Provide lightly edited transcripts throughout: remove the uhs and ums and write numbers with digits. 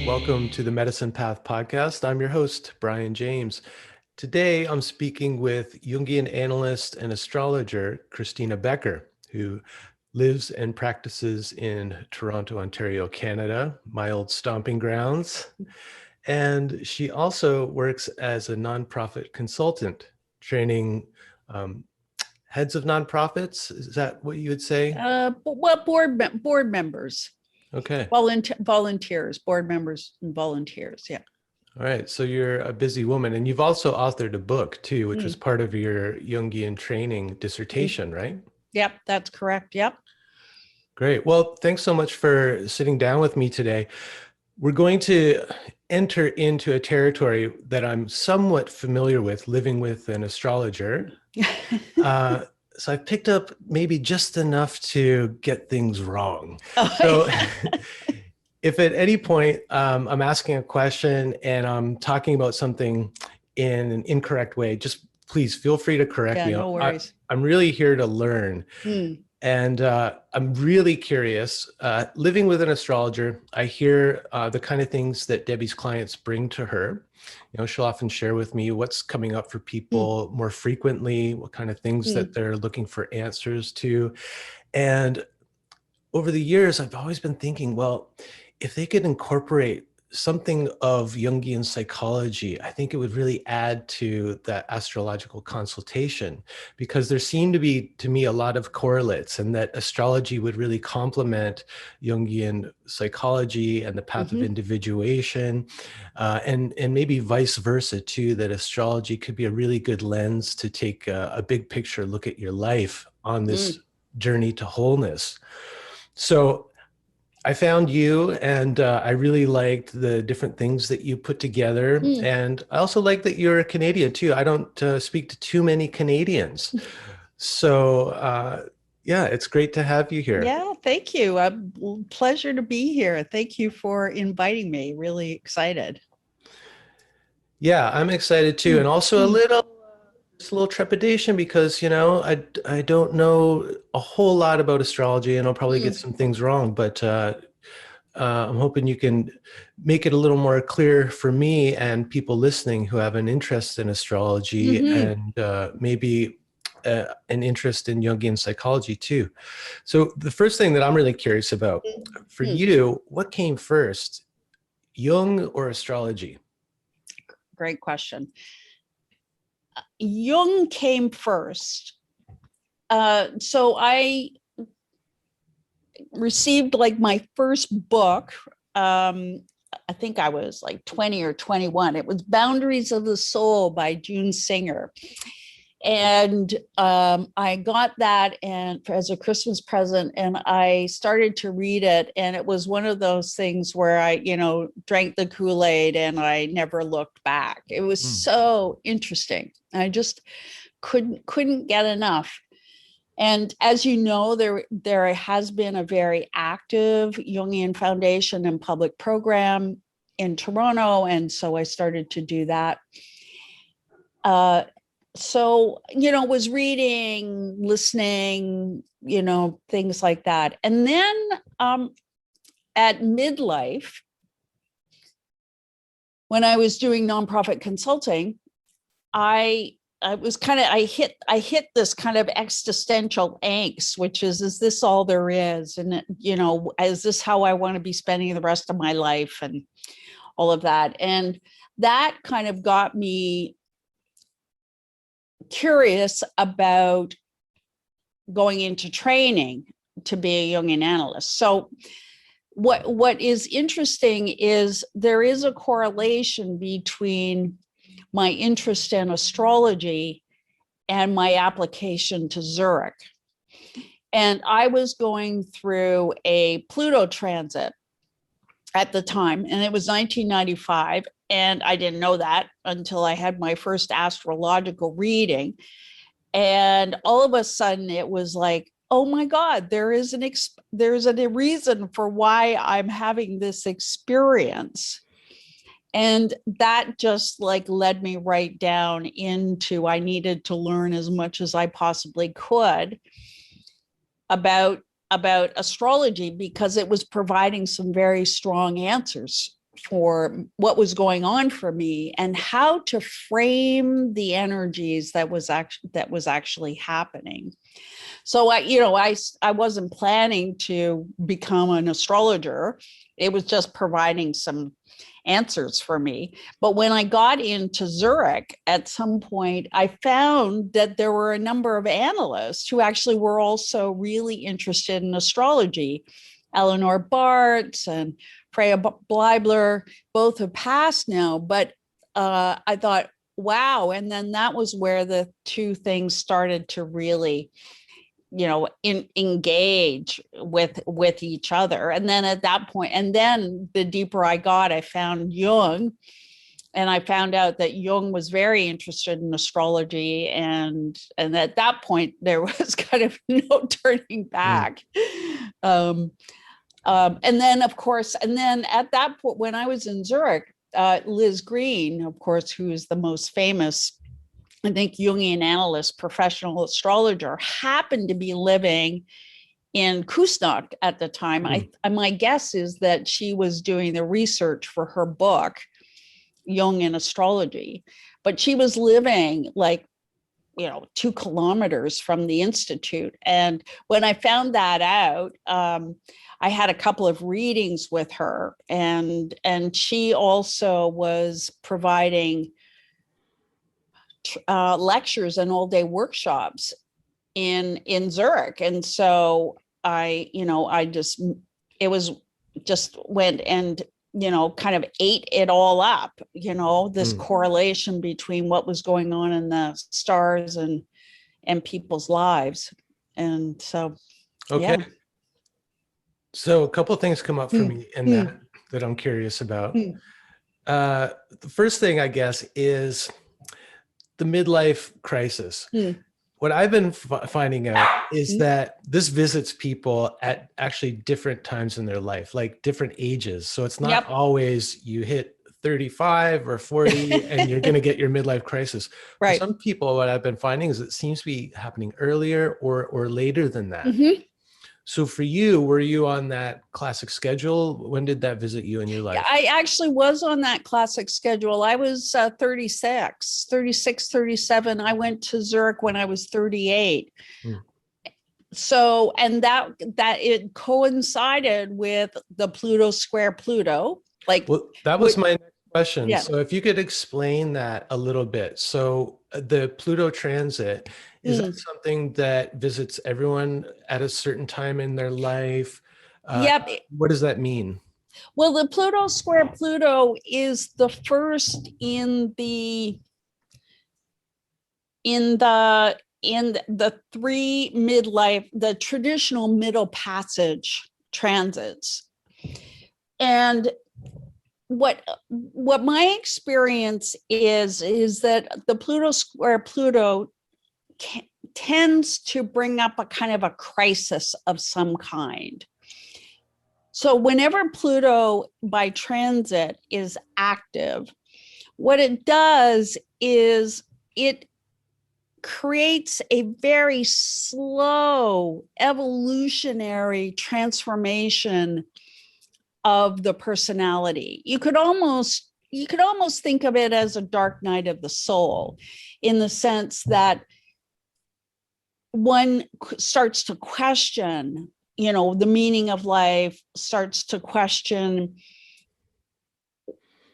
Welcome to the Medicine Path podcast. I'm your host, Brian James. Today, I'm speaking with Jungian analyst and astrologer, Christina Becker, who lives and practices in Toronto, Ontario, Canada, my old stomping grounds. And she also works as a nonprofit consultant, training heads of nonprofits. Is that what you would say? Well, board members. Okay. Volunteers, board members and volunteers. Yeah. All right. So you're a busy woman, and you've also authored a book too, which was part of your Jungian training dissertation, right? Yep, that's correct. Yep. Great. Well, thanks so much for sitting down with me today. We're going to enter into a territory that I'm somewhat familiar with, living with an astrologer. So I picked up maybe just enough to get things wrong. So if at any point I'm asking a question and I'm talking about something in an incorrect way, just please feel free to correct me. No worries. I'm really here to learn. And I'm really curious. Living with an astrologer, I hear the kind of things that Debbie's clients bring to her. You know, she'll often share with me what's coming up for people more frequently, what kind of things that they're looking for answers to. And over the years, I've always been thinking, well, if they could incorporate something of Jungian psychology, I think it would really add to that astrological consultation, because there seem to be, to me, a lot of correlates, and that astrology would really complement Jungian psychology and the path of individuation, and maybe vice versa too, that astrology could be a really good lens to take a big picture look at your life on this journey to wholeness. So I found you, and I really liked the different things that you put together. And I also like that you're a Canadian too. I don't speak to too many Canadians. So yeah, it's great to have you here. Yeah, thank you. Pleasure to be here. Thank you for inviting me. Really excited. Yeah, I'm excited too. And also a little trepidation because, you know, I don't know a whole lot about astrology, and I'll probably get some things wrong, but I'm hoping you can make it a little more clear for me and people listening who have an interest in astrology and maybe an interest in Jungian psychology too. So the first thing that I'm really curious about for you, what came first, Jung or astrology? Great question. Jung came first. So I received like my first book. I think I was like 20 or 21. It was Boundaries of the Soul by June Singer. And I got that as a Christmas present, and I started to read it. And it was one of those things where I, drank the Kool-Aid and I never looked back. It was so interesting. I just couldn't get enough. And as you know, there has been a very active Jungian Foundation and public program in Toronto. And so I started to do that. So, was reading, listening, things like that. And then at midlife, when I was doing nonprofit consulting, I hit this kind of existential angst, which is this all there is? And, is this how I want to be spending the rest of my life and all of that? And that kind of got me curious about going into training to be a Jungian analyst. So what is interesting is there is a correlation between my interest in astrology and my application to Zurich. And I was going through a Pluto transit at the time, and it was 1995. And I didn't know that until I had my first astrological reading. And all of a sudden it was like, oh my God, there's a reason for why I'm having this experience. And that just like led me right down into, I needed to learn as much as I possibly could about about astrology because it was providing some very strong answers for what was going on for me and how to frame the energies that was actually happening. So I wasn't planning to become an astrologer. It was just providing some answers for me. But when I got into Zurich at some point, I found that there were a number of analysts who actually were also really interested in astrology. Eleanor Bartz and Freya Bleibler, both have passed now, but I thought, wow. And then that was where the two things started to really engage with each other. And then at that point, and then the deeper I got, I found Jung, and I found out that Jung was very interested in astrology. And at that point, there was kind of no turning back. And then, of course, and then at that point, when I was in Zurich, Liz Green, of course, who is the most famous, I think, Jungian analyst, professional astrologer, happened to be living in Küsnacht at the time. My guess is that she was doing the research for her book, Jungian Astrology, but she was living 2 kilometers from the Institute. And when I found that out, I had a couple of readings with her, and she also was providing lectures and all-day workshops in Zurich. And so I went and kind of ate it all up, this correlation between what was going on in the stars and people's lives. And so okay. Yeah. So a couple of things come up for me in that I'm curious about. The first thing, I guess, is the midlife crisis. What I've been finding out is that this visits people at actually different times in their life, like different ages. So it's not always you hit 35 or 40 and you're going to get your midlife crisis. Right. For some people, what I've been finding is it seems to be happening earlier or later than that. So for you, were you on that classic schedule? When did that visit you in your life? I actually was on that classic schedule. I was 36, 37. I went to Zurich when I was 38. So, and that it coincided with the Pluto square Pluto. Well, that was my next question. Yeah. So if you could explain that a little bit. So the Pluto transit, is that something that visits everyone at a certain time in their life? Yep. What does that mean? Well, the Pluto square Pluto is the first in the 3 midlife, the traditional middle passage transits. And what my experience is that the Pluto square Pluto tends to bring up a kind of a crisis of some kind. So whenever Pluto by transit is active, what it does is it creates a very slow evolutionary transformation of the personality. You could almost think of it as a dark night of the soul, in the sense that one starts to question, the meaning of life, starts to question,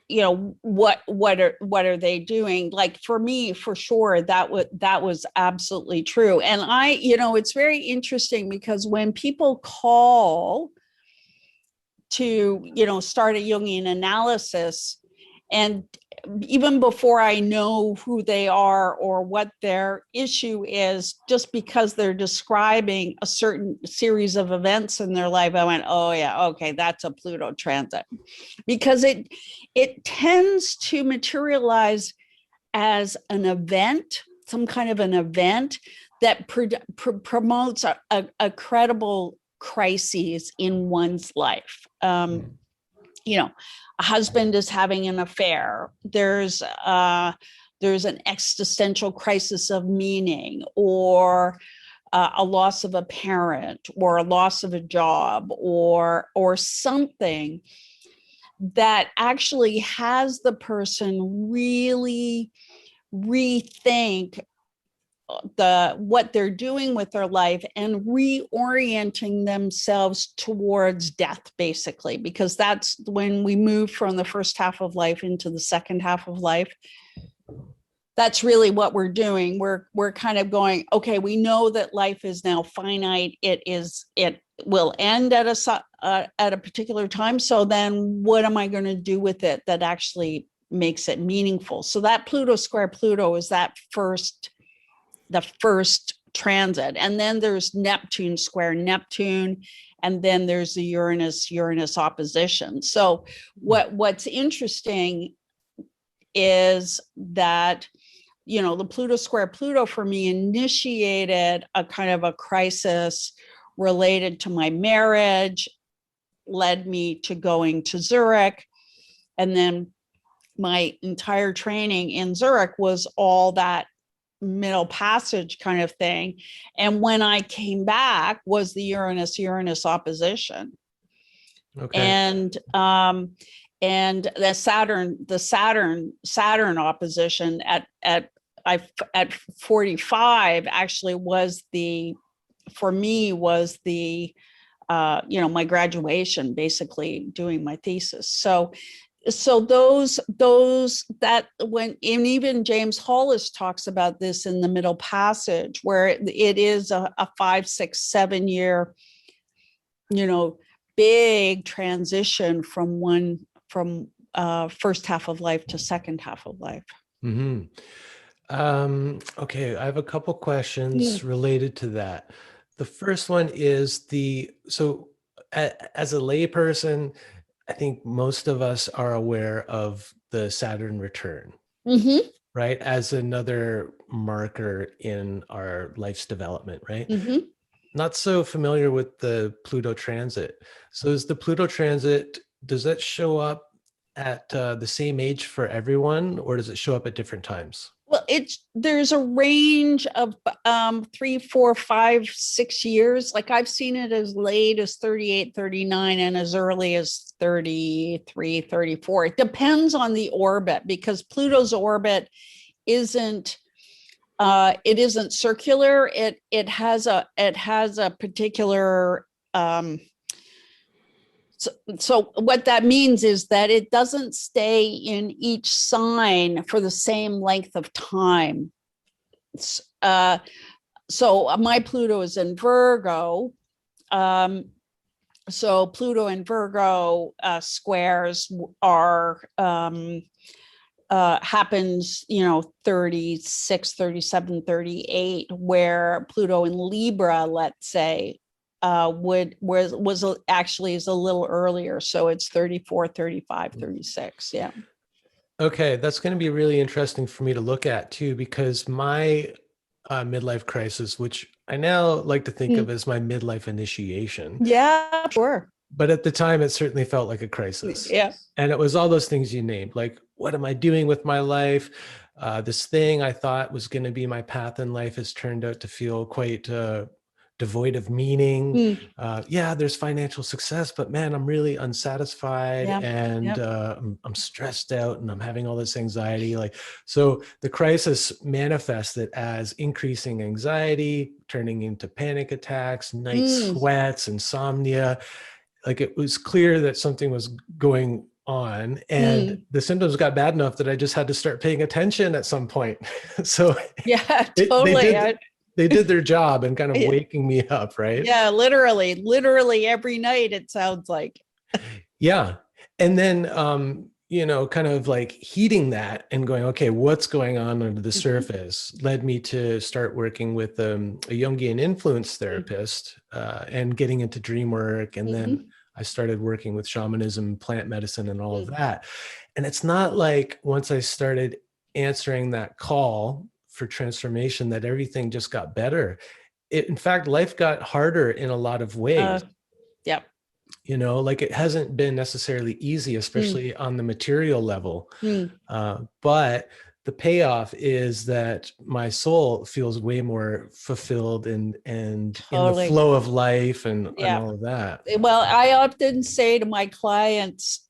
what are they doing? Like for me, for sure, that was absolutely true. And it's very interesting because when people call to, start a Jungian analysis, and even before I know who they are or what their issue is, just because they're describing a certain series of events in their life, I went, oh yeah, okay, that's a Pluto transit. Because it tends to materialize as an event, some kind of an event that promotes a credible crises in one's life. A husband is having an affair. There's an existential crisis of meaning, or a loss of a parent or a loss of a job or something that actually has the person really rethink what they're doing with their life and reorienting themselves towards death, basically, because that's when we move from the first half of life into the second half of life. That's really what we're doing. We're kind of going, okay, we know that life is now finite. It will end at a particular time. So then what am I going to do with it that actually makes it meaningful? So that Pluto square Pluto is the first transit. And then there's Neptune square Neptune. And then there's the Uranus opposition. So what's interesting is that, the Pluto square Pluto for me initiated a kind of a crisis related to my marriage, led me to going to Zurich. And then my entire training in Zurich was all that middle passage kind of thing. And when I came back was the Uranus opposition. Okay. And the Saturn opposition at 45 actually was for me my graduation, basically doing my thesis. So those that when, and even James Hollis talks about this in the middle passage, where it is a 5, 6, 7 year, big transition from first half of life to second half of life. Mm-hmm. Okay, I have a couple questions related to that. The first one is as a layperson, I think most of us are aware of the Saturn return, right? As another marker in our life's development, right? Not so familiar with the Pluto transit. So is the Pluto transit, does that show up at the same age for everyone, or does it show up at different times? Well, there's a range of 3, 4, 5, 6 years. Like I've seen it as late as 38, 39, and as early as 33, 34. It depends on the orbit, because Pluto's orbit isn't circular. It has a particular So what that means is that it doesn't stay in each sign for the same length of time. So my Pluto is in Virgo. So Pluto and Virgo squares are happens 36, 37, 38, where Pluto in Libra, let's say, was actually is a little earlier. So it's 34, 35, 36. Yeah. Okay, that's going to be really interesting for me to look at too, because my midlife crisis, which I now like to think of as my midlife initiation. Yeah, sure. But at the time, it certainly felt like a crisis. Yeah. And it was all those things you named, like, what am I doing with my life? This thing I thought was going to be my path in life has turned out to feel quite devoid of meaning. Yeah, there's financial success, but man, I'm really unsatisfied, and I'm stressed out, and I'm having all this anxiety. So the crisis manifested as increasing anxiety, turning into panic attacks, night sweats, insomnia. Like, it was clear that something was going on, and the symptoms got bad enough that I just had to start paying attention at some point. So yeah, totally. They did their job and kind of waking me up, right? Yeah, literally every night, it sounds like. Yeah. And then, kind of like heeding that and going, okay, what's going on under the surface, led me to start working with a Jungian influence therapist and getting into dream work. And then I started working with shamanism, plant medicine, and all of that. And it's not like once I started answering that call for transformation that everything just got better. In fact, life got harder in a lot of ways. Yep. Like, it hasn't been necessarily easy, especially on the material level. But the payoff is that my soul feels way more fulfilled and in the Totally. flow of life and Yeah. all of that. Well, I often say to my clients,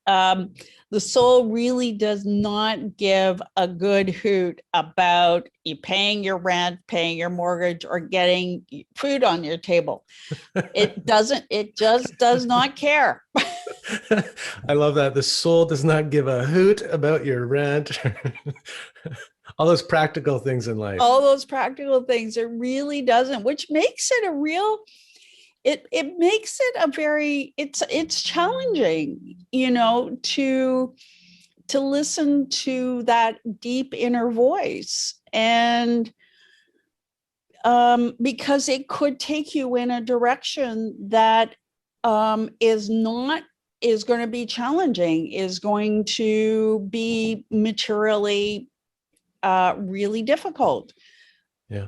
the soul really does not give a good hoot about you paying your rent, paying your mortgage, or getting food on your table. It doesn't, it just does not care. I love that. The soul does not give a hoot about your rent. All those practical things in life. All those practical things, it really doesn't, which makes it a real, it makes it a very, it's challenging, you know, to listen to that deep inner voice. And because it could take you in a direction that is going to be challenging, is going to be materially really difficult. Yeah.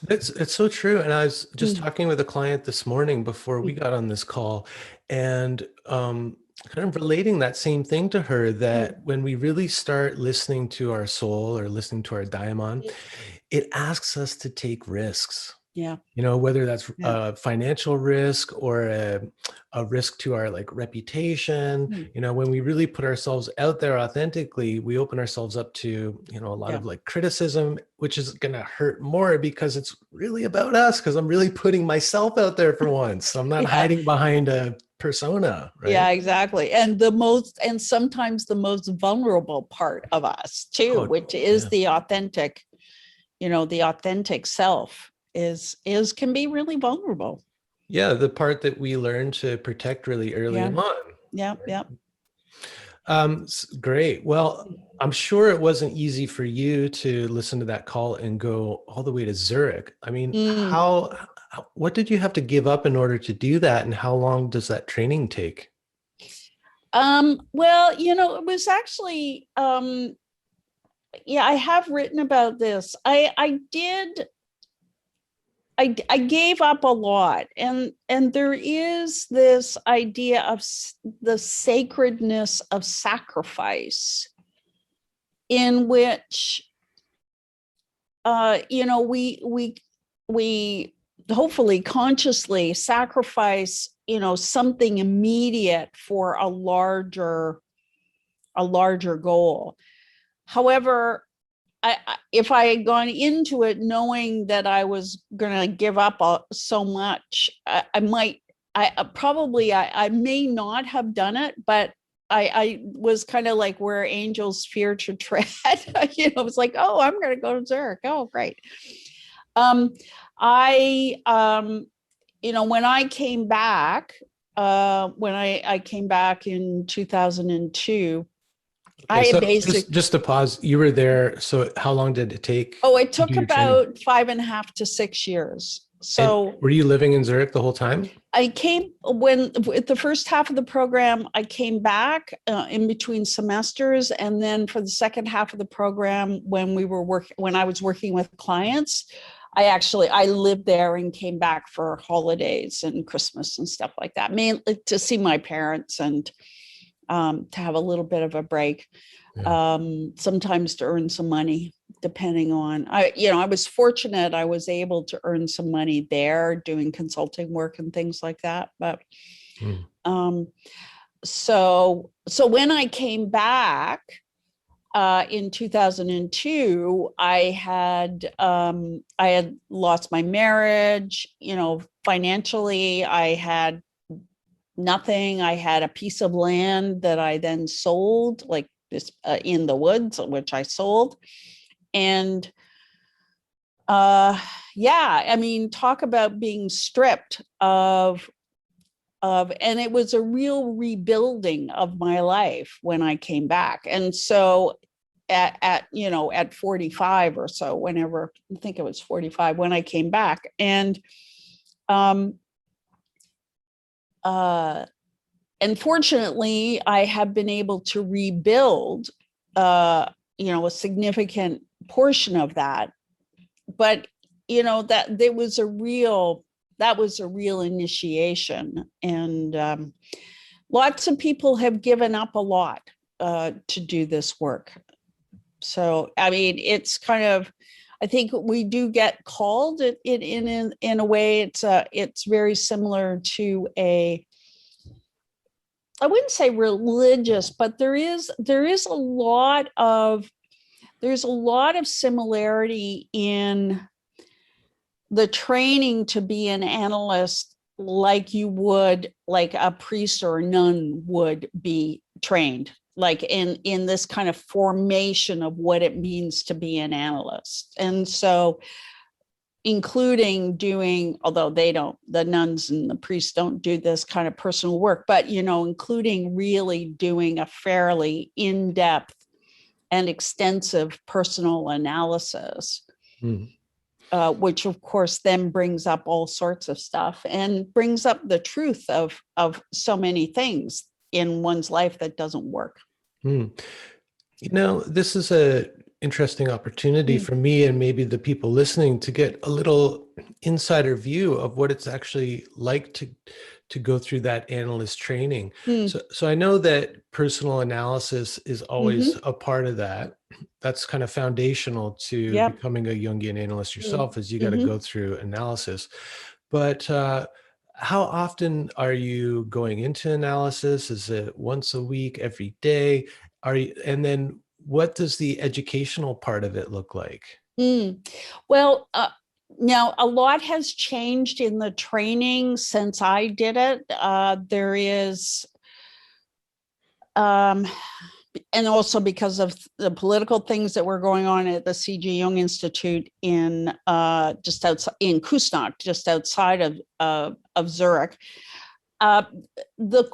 It's so true. And I was just talking with a client this morning before we got on this call, and kind of relating that same thing to her, that when we really start listening to our soul or listening to our daimon, it asks us to take risks. Yeah. You know, whether that's a financial risk or a risk to our like reputation. You know, when we really put ourselves out there authentically, we open ourselves up to, you know, a lot of like criticism, which is going to hurt more because it's really about us, because I'm really putting myself out there for once. I'm not hiding behind a persona, right? Yeah, exactly. And sometimes the most vulnerable part of us too, which is the authentic, you know, the authentic self can be really vulnerable. Yeah, the part that we learn to protect really early on. Yeah, right? Great. Well, I'm sure it wasn't easy for you to listen to that call and go all the way to Zurich. I mean, what did you have to give up in order to do that? And how long does that training take? Well, you know, it was actually, I have written about this. I gave up a lot, and there is this idea of the sacredness of sacrifice, in which you know, we hopefully consciously sacrifice, you know, something immediate for a larger goal. However, if I had gone into it knowing that I was going to give up so much, I may not have done it, but I was kind of like where angels fear to tread. You know, it's like, oh, I'm going to go to Zurich. Oh, great. You know, when I came back, when I came back in 2002, just to pause, you were there. So how long did it take? Oh, it took about 5.5 to 6 years. So and were you living in Zurich the whole time? I came with the first half of the program, I came back in between semesters. And then for the second half of the program, when I was working with clients, I lived there and came back for holidays and Christmas and stuff like that, mainly to see my parents and to have a little bit of a break, sometimes to earn some money, depending on, I was fortunate. I was able to earn some money there doing consulting work and things like that. But so when I came back in 2002, I had lost my marriage. You know, financially, I had nothing. I had a piece of land that I then sold, like this in the woods, which I sold. And I mean, talk about being stripped of, and it was a real rebuilding of my life when I came back. And so at 45 or so, whenever, I think it was 45 when I came back. And fortunately, I have been able to rebuild, a significant portion of that. But, you know, that was a real initiation. And lots of people have given up a lot to do this work. So, I mean, it's kind of, I think we do get called it in a way. It's very similar to a, I wouldn't say religious, but there's a lot of similarity in the training to be an analyst, like you would, like a priest or a nun would be trained, like in this kind of formation of what it means to be an analyst. And so including doing, although the nuns and the priests don't do this kind of personal work, but, including really doing a fairly in-depth and extensive personal analysis, which of course then brings up all sorts of stuff and brings up the truth of so many things in one's life that doesn't work. This is a interesting opportunity for me and maybe the people listening to get a little insider view of what it's actually like to go through that analyst training. So I know that personal analysis is always a part of that. That's kind of foundational to becoming a Jungian analyst yourself, is you got to go through analysis. But how often are you going into analysis? Is it once a week, every day? And then what does the educational part of it look like? Well, now a lot has changed in the training since I did it. There is, and also because of the political things that were going on at the C.G. Jung Institute in just outside in Küsnacht, just outside of Zurich. The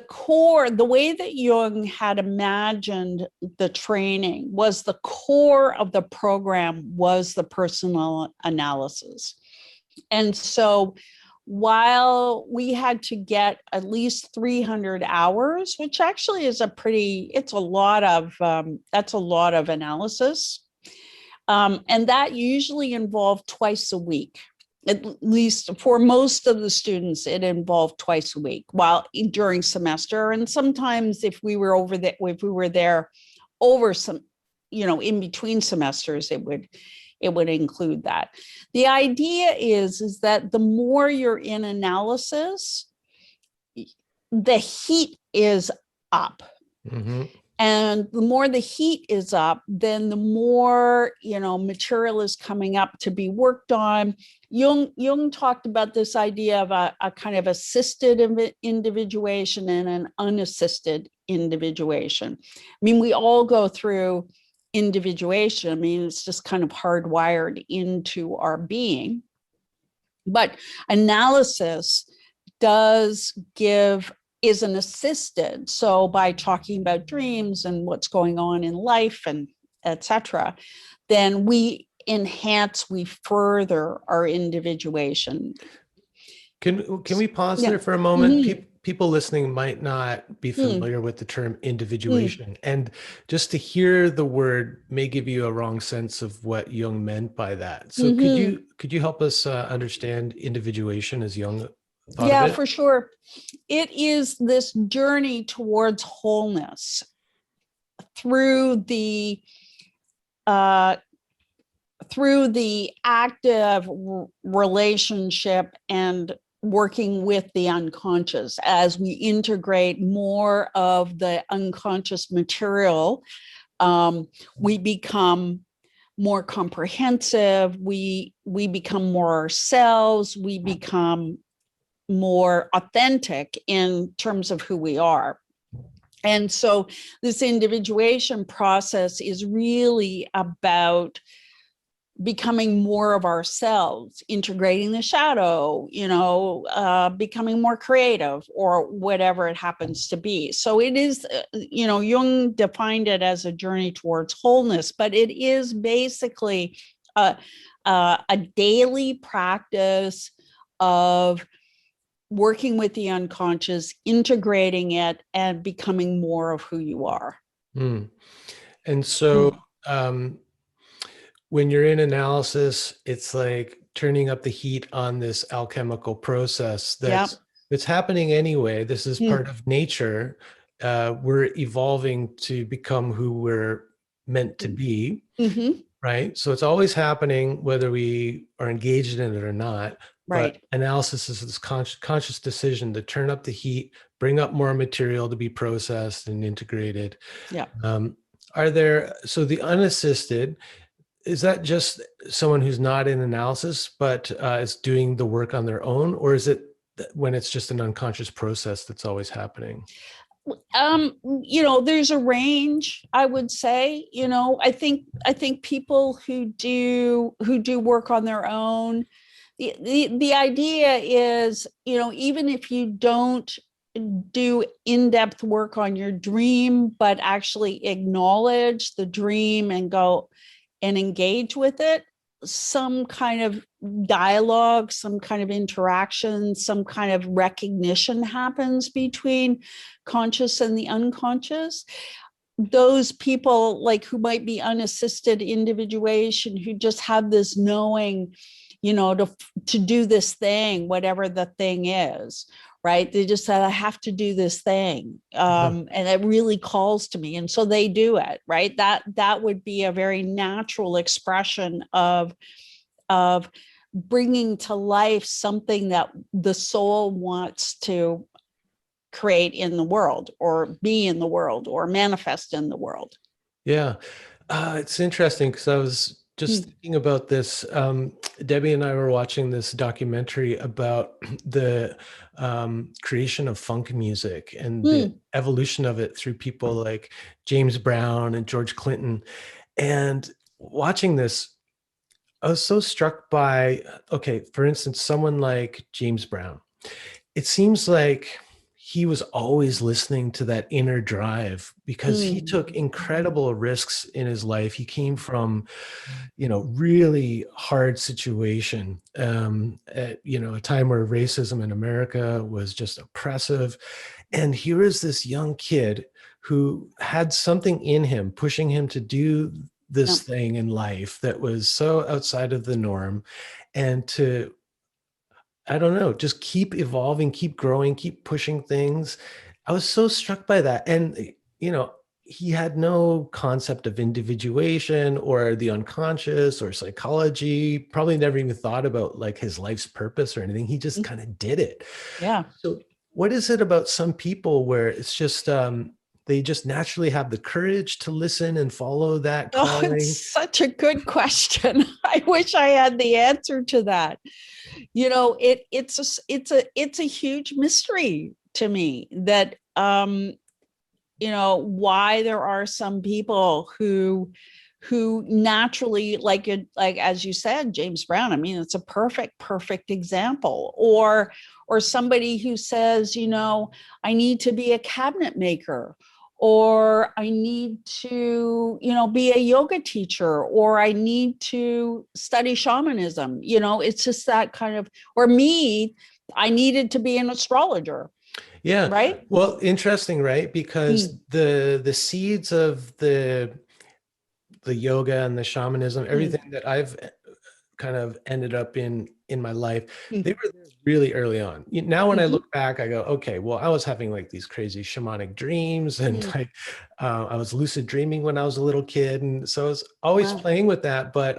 core, the way that Jung had imagined the training was the core of the program was the personal analysis. And so while we had to get at least 300 hours, which actually is that's a lot of analysis. And that usually involved twice a week. At least for most of the students, it involved twice a week while during semester. And sometimes if we were there over some, in between semesters, it would include that. The idea is that the more you're in analysis, the heat is up. And the more the heat is up, then the more, material is coming up to be worked on. Jung talked about this idea of a kind of assisted individuation and an unassisted individuation. I mean, we all go through individuation. I mean, it's just kind of hardwired into our being. But analysis is an assisted. So by talking about dreams and what's going on in life and etc., then we further our individuation. Can we pause there for a moment? People listening might not be familiar with the term individuation, and just to hear the word may give you a wrong sense of what Jung meant by that. So could you help us understand individuation as Jung thought of it? For sure. It is this journey towards wholeness through the active relationship and working with the unconscious. As we integrate more of the unconscious material, we become more comprehensive, we become more ourselves, we become more authentic in terms of who we are. And so this individuation process is really about becoming more of ourselves, integrating the shadow, becoming more creative or whatever it happens to be. So it is, Jung defined it as a journey towards wholeness, but it is basically a daily practice of working with the unconscious, integrating it, and becoming more of who you are. And so when you're in analysis, it's like turning up the heat on this alchemical process that's happening anyway. This is part of nature. We're evolving to become who we're meant to be, Mm-hmm. right? So it's always happening, whether we are engaged in it or not. But Right. analysis is this conscious decision to turn up the heat, bring up more material to be processed and integrated. Yeah. So the unassisted, is that just someone who's not in analysis, but is doing the work on their own? Or is it when it's just an unconscious process that's always happening? There's a range, I would say. I think people who do work on their own, the idea is, even if you don't do in-depth work on your dream, but actually acknowledge the dream and go and engage with it, some kind of dialogue, some kind of interaction, some kind of recognition happens between conscious and the unconscious. Those people, like, who might be unassisted individuation, who just have this knowing, to do this thing, whatever the thing is, right? They just said, I have to do this thing. And it really calls to me. And so they do it, right? That would be a very natural expression of bringing to life something that the soul wants to create in the world, or be in the world, or manifest in the world. Yeah. It's interesting because I was just thinking about this. Debbie and I were watching this documentary about the creation of funk music and the evolution of it through people like James Brown and George Clinton. And watching this, I was so struck by, okay, for instance, someone like James Brown. It seems like he was always listening to that inner drive because he took incredible risks in his life. He came from, really hard situation, at, a time where racism in America was just oppressive. And here is this young kid who had something in him, pushing him to do this thing in life that was so outside of the norm, and to, I don't know, just keep evolving, keep growing, keep pushing things. I was so struck by that. And, he had no concept of individuation or the unconscious or psychology, probably never even thought about like his life's purpose or anything. He just kind of did it. Yeah. So what is it about some people where it's just, they just naturally have the courage to listen and follow that calling? It's such a good question. I wish I had the answer to that. It's a huge mystery to me that why there are some people who naturally, like as you said, James Brown. I mean, it's a perfect example. Or somebody who says, I need to be a cabinet maker, or I need to, be a yoga teacher, or I need to study shamanism. It's just that kind of, or me, I needed to be an astrologer. Yeah. Right. Well, interesting, right? Because the seeds of the yoga and the shamanism, everything that I've kind of ended up in my life, they were there really early on. Now, when I look back, I go, okay, well, I was having like these crazy shamanic dreams, and like I was lucid dreaming when I was a little kid, and so I was always playing with that. But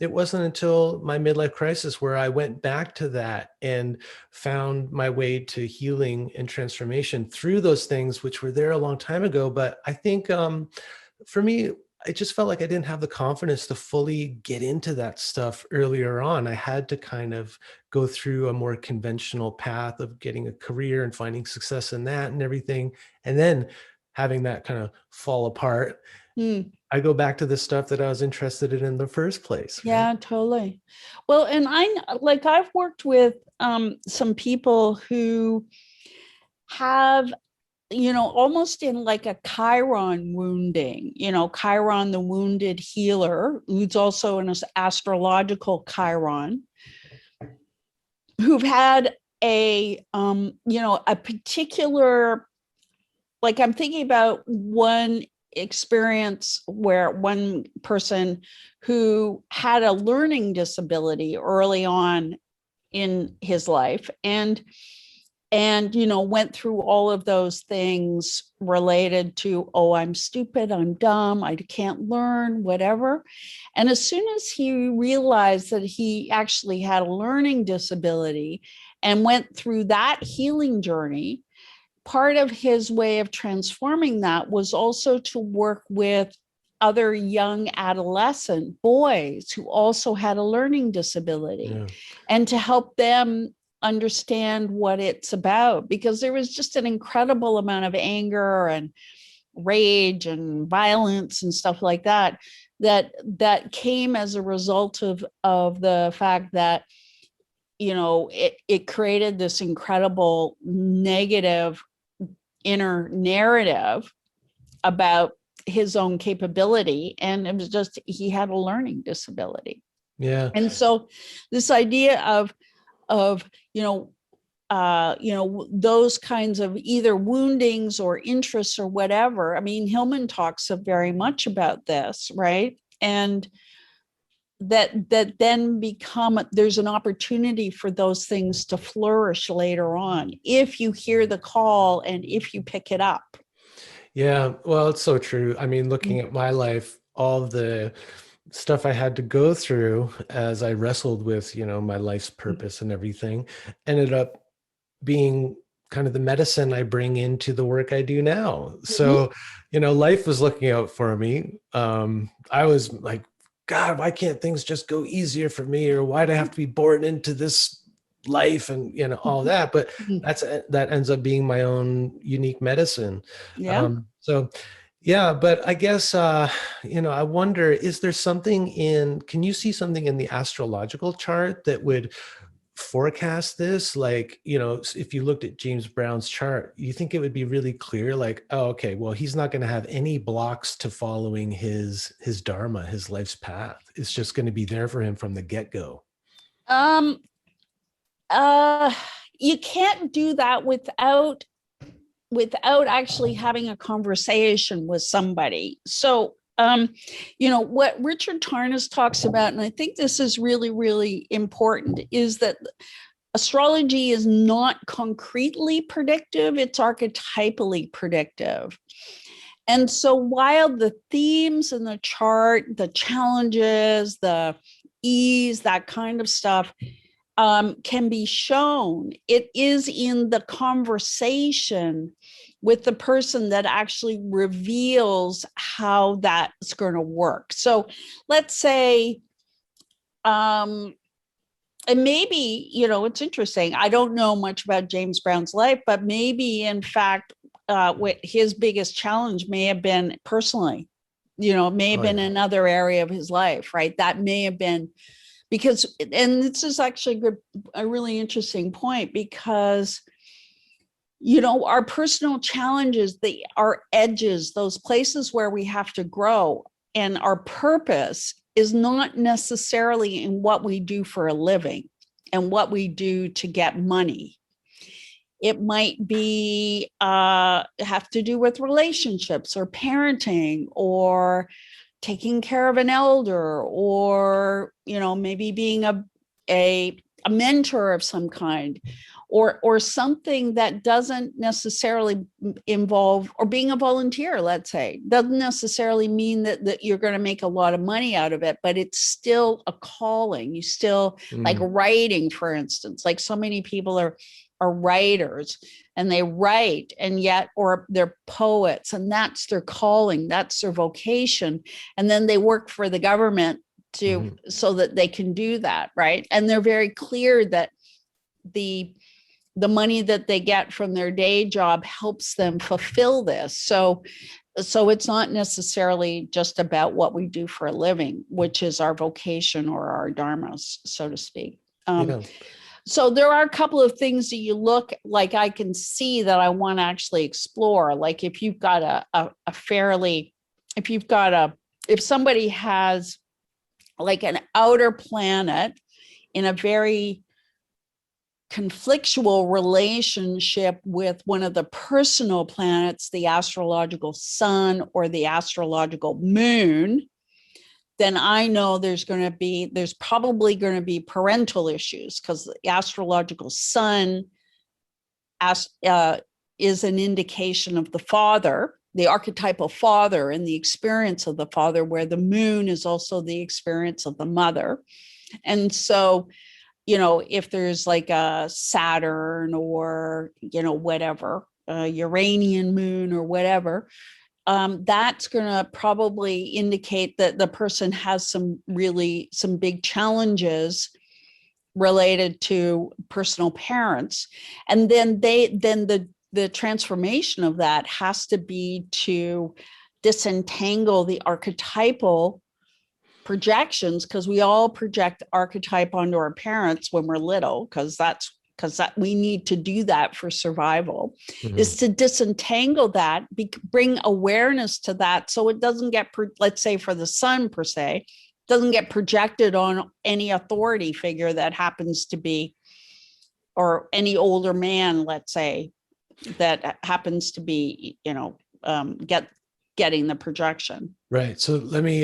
it wasn't until my midlife crisis where I went back to that and found my way to healing and transformation through those things, which were there a long time ago. But I think for me, I just felt like I didn't have the confidence to fully get into that stuff earlier on. I had to kind of go through a more conventional path of getting a career and finding success in that and everything. And then having that kind of fall apart, I go back to the stuff that I was interested in the first place. Right? Yeah, totally. Well, and I've worked with some people who have, almost in like a Chiron wounding, Chiron, the wounded healer, who's also an astrological Chiron, who've had a particular, like, I'm thinking about one experience where one person who had a learning disability early on in his life, and and, went through all of those things related to, oh, I'm stupid, I'm dumb, I can't learn, whatever. And as soon as he realized that he actually had a learning disability and went through that healing journey, part of his way of transforming that was also to work with other young adolescent boys who also had a learning disability, and to help them understand what it's about, because there was just an incredible amount of anger and rage and violence and stuff like that came as a result of the fact that it created this incredible negative inner narrative about his own capability, and it was just he had a learning disability. And so this idea of those kinds of either woundings or interests or whatever, I mean, Hillman talks very much about this, right? And that then there's an opportunity for those things to flourish later on if you hear the call and if you pick it up. Yeah, well, it's so true. I mean, looking at my life, all the stuff I had to go through as I wrestled with, my life's purpose and everything, ended up being kind of the medicine I bring into the work I do now. So, life was looking out for me. I was like, God, why can't things just go easier for me? Or why do I have to be born into this life and, all that? But that ends up being my own unique medicine. But I guess, I wonder, is there something can you see something in the astrological chart that would forecast this? Like, if you looked at James Brown's chart, you think it would be really clear, like, oh, okay, well, he's not going to have any blocks to following his dharma, his life's path. It's just going to be there for him from the get-go. You can't do that without actually having a conversation with somebody. So what Richard Tarnas talks about, and I think this is really, really important, is that astrology is not concretely predictive, it's archetypally predictive. And so while the themes in the chart, the challenges, the ease, that kind of stuff can be shown, it is in the conversation with the person that actually reveals how that's going to work. So let's say, and maybe, it's interesting. I don't know much about James Brown's life, but maybe in fact, what his biggest challenge may have been personally, may have been another area of his life, right? That may have been because, and this is actually a really interesting point, because our personal challenges, our edges, those places where we have to grow, and our purpose is not necessarily in what we do for a living and what we do to get money. It might be have to do with relationships or parenting or taking care of an elder, or maybe being a mentor of some kind, or something that doesn't necessarily involve, or being a volunteer, let's say, doesn't necessarily mean that you're going to make a lot of money out of it, but it's still a calling. You still like writing, for instance, like so many people are writers and they write, and yet, or they're poets, and that's their calling, that's their vocation. And then they work for the government so that they can do that, right? And they're very clear that the money that they get from their day job helps them fulfill this. So it's not necessarily just about what we do for a living, which is our vocation or our dharma, so to speak. So there are a couple of things that you look like I can see that I want to actually explore. Like if you've got if somebody has like an outer planet in a very conflictual relationship with one of the personal planets, the astrological sun or the astrological moon, then I know there's probably going to be parental issues, because the astrological sun is an indication of the father, the archetypal father, and the experience of the father, where the moon is also the experience of the mother. And so, if there's like a Saturn or, whatever, a Uranian moon or whatever, that's going to probably indicate that the person has some big challenges related to personal parents. And then the transformation of that has to be to disentangle the archetypal projections, because we all project archetype onto our parents when we're little, because we need to do that for survival, is to disentangle that, bring awareness to that, so it doesn't get, let's say for the son per se, doesn't get projected on any authority figure that happens to be, or any older man, let's say, that happens to be, getting the projection. Right. So let me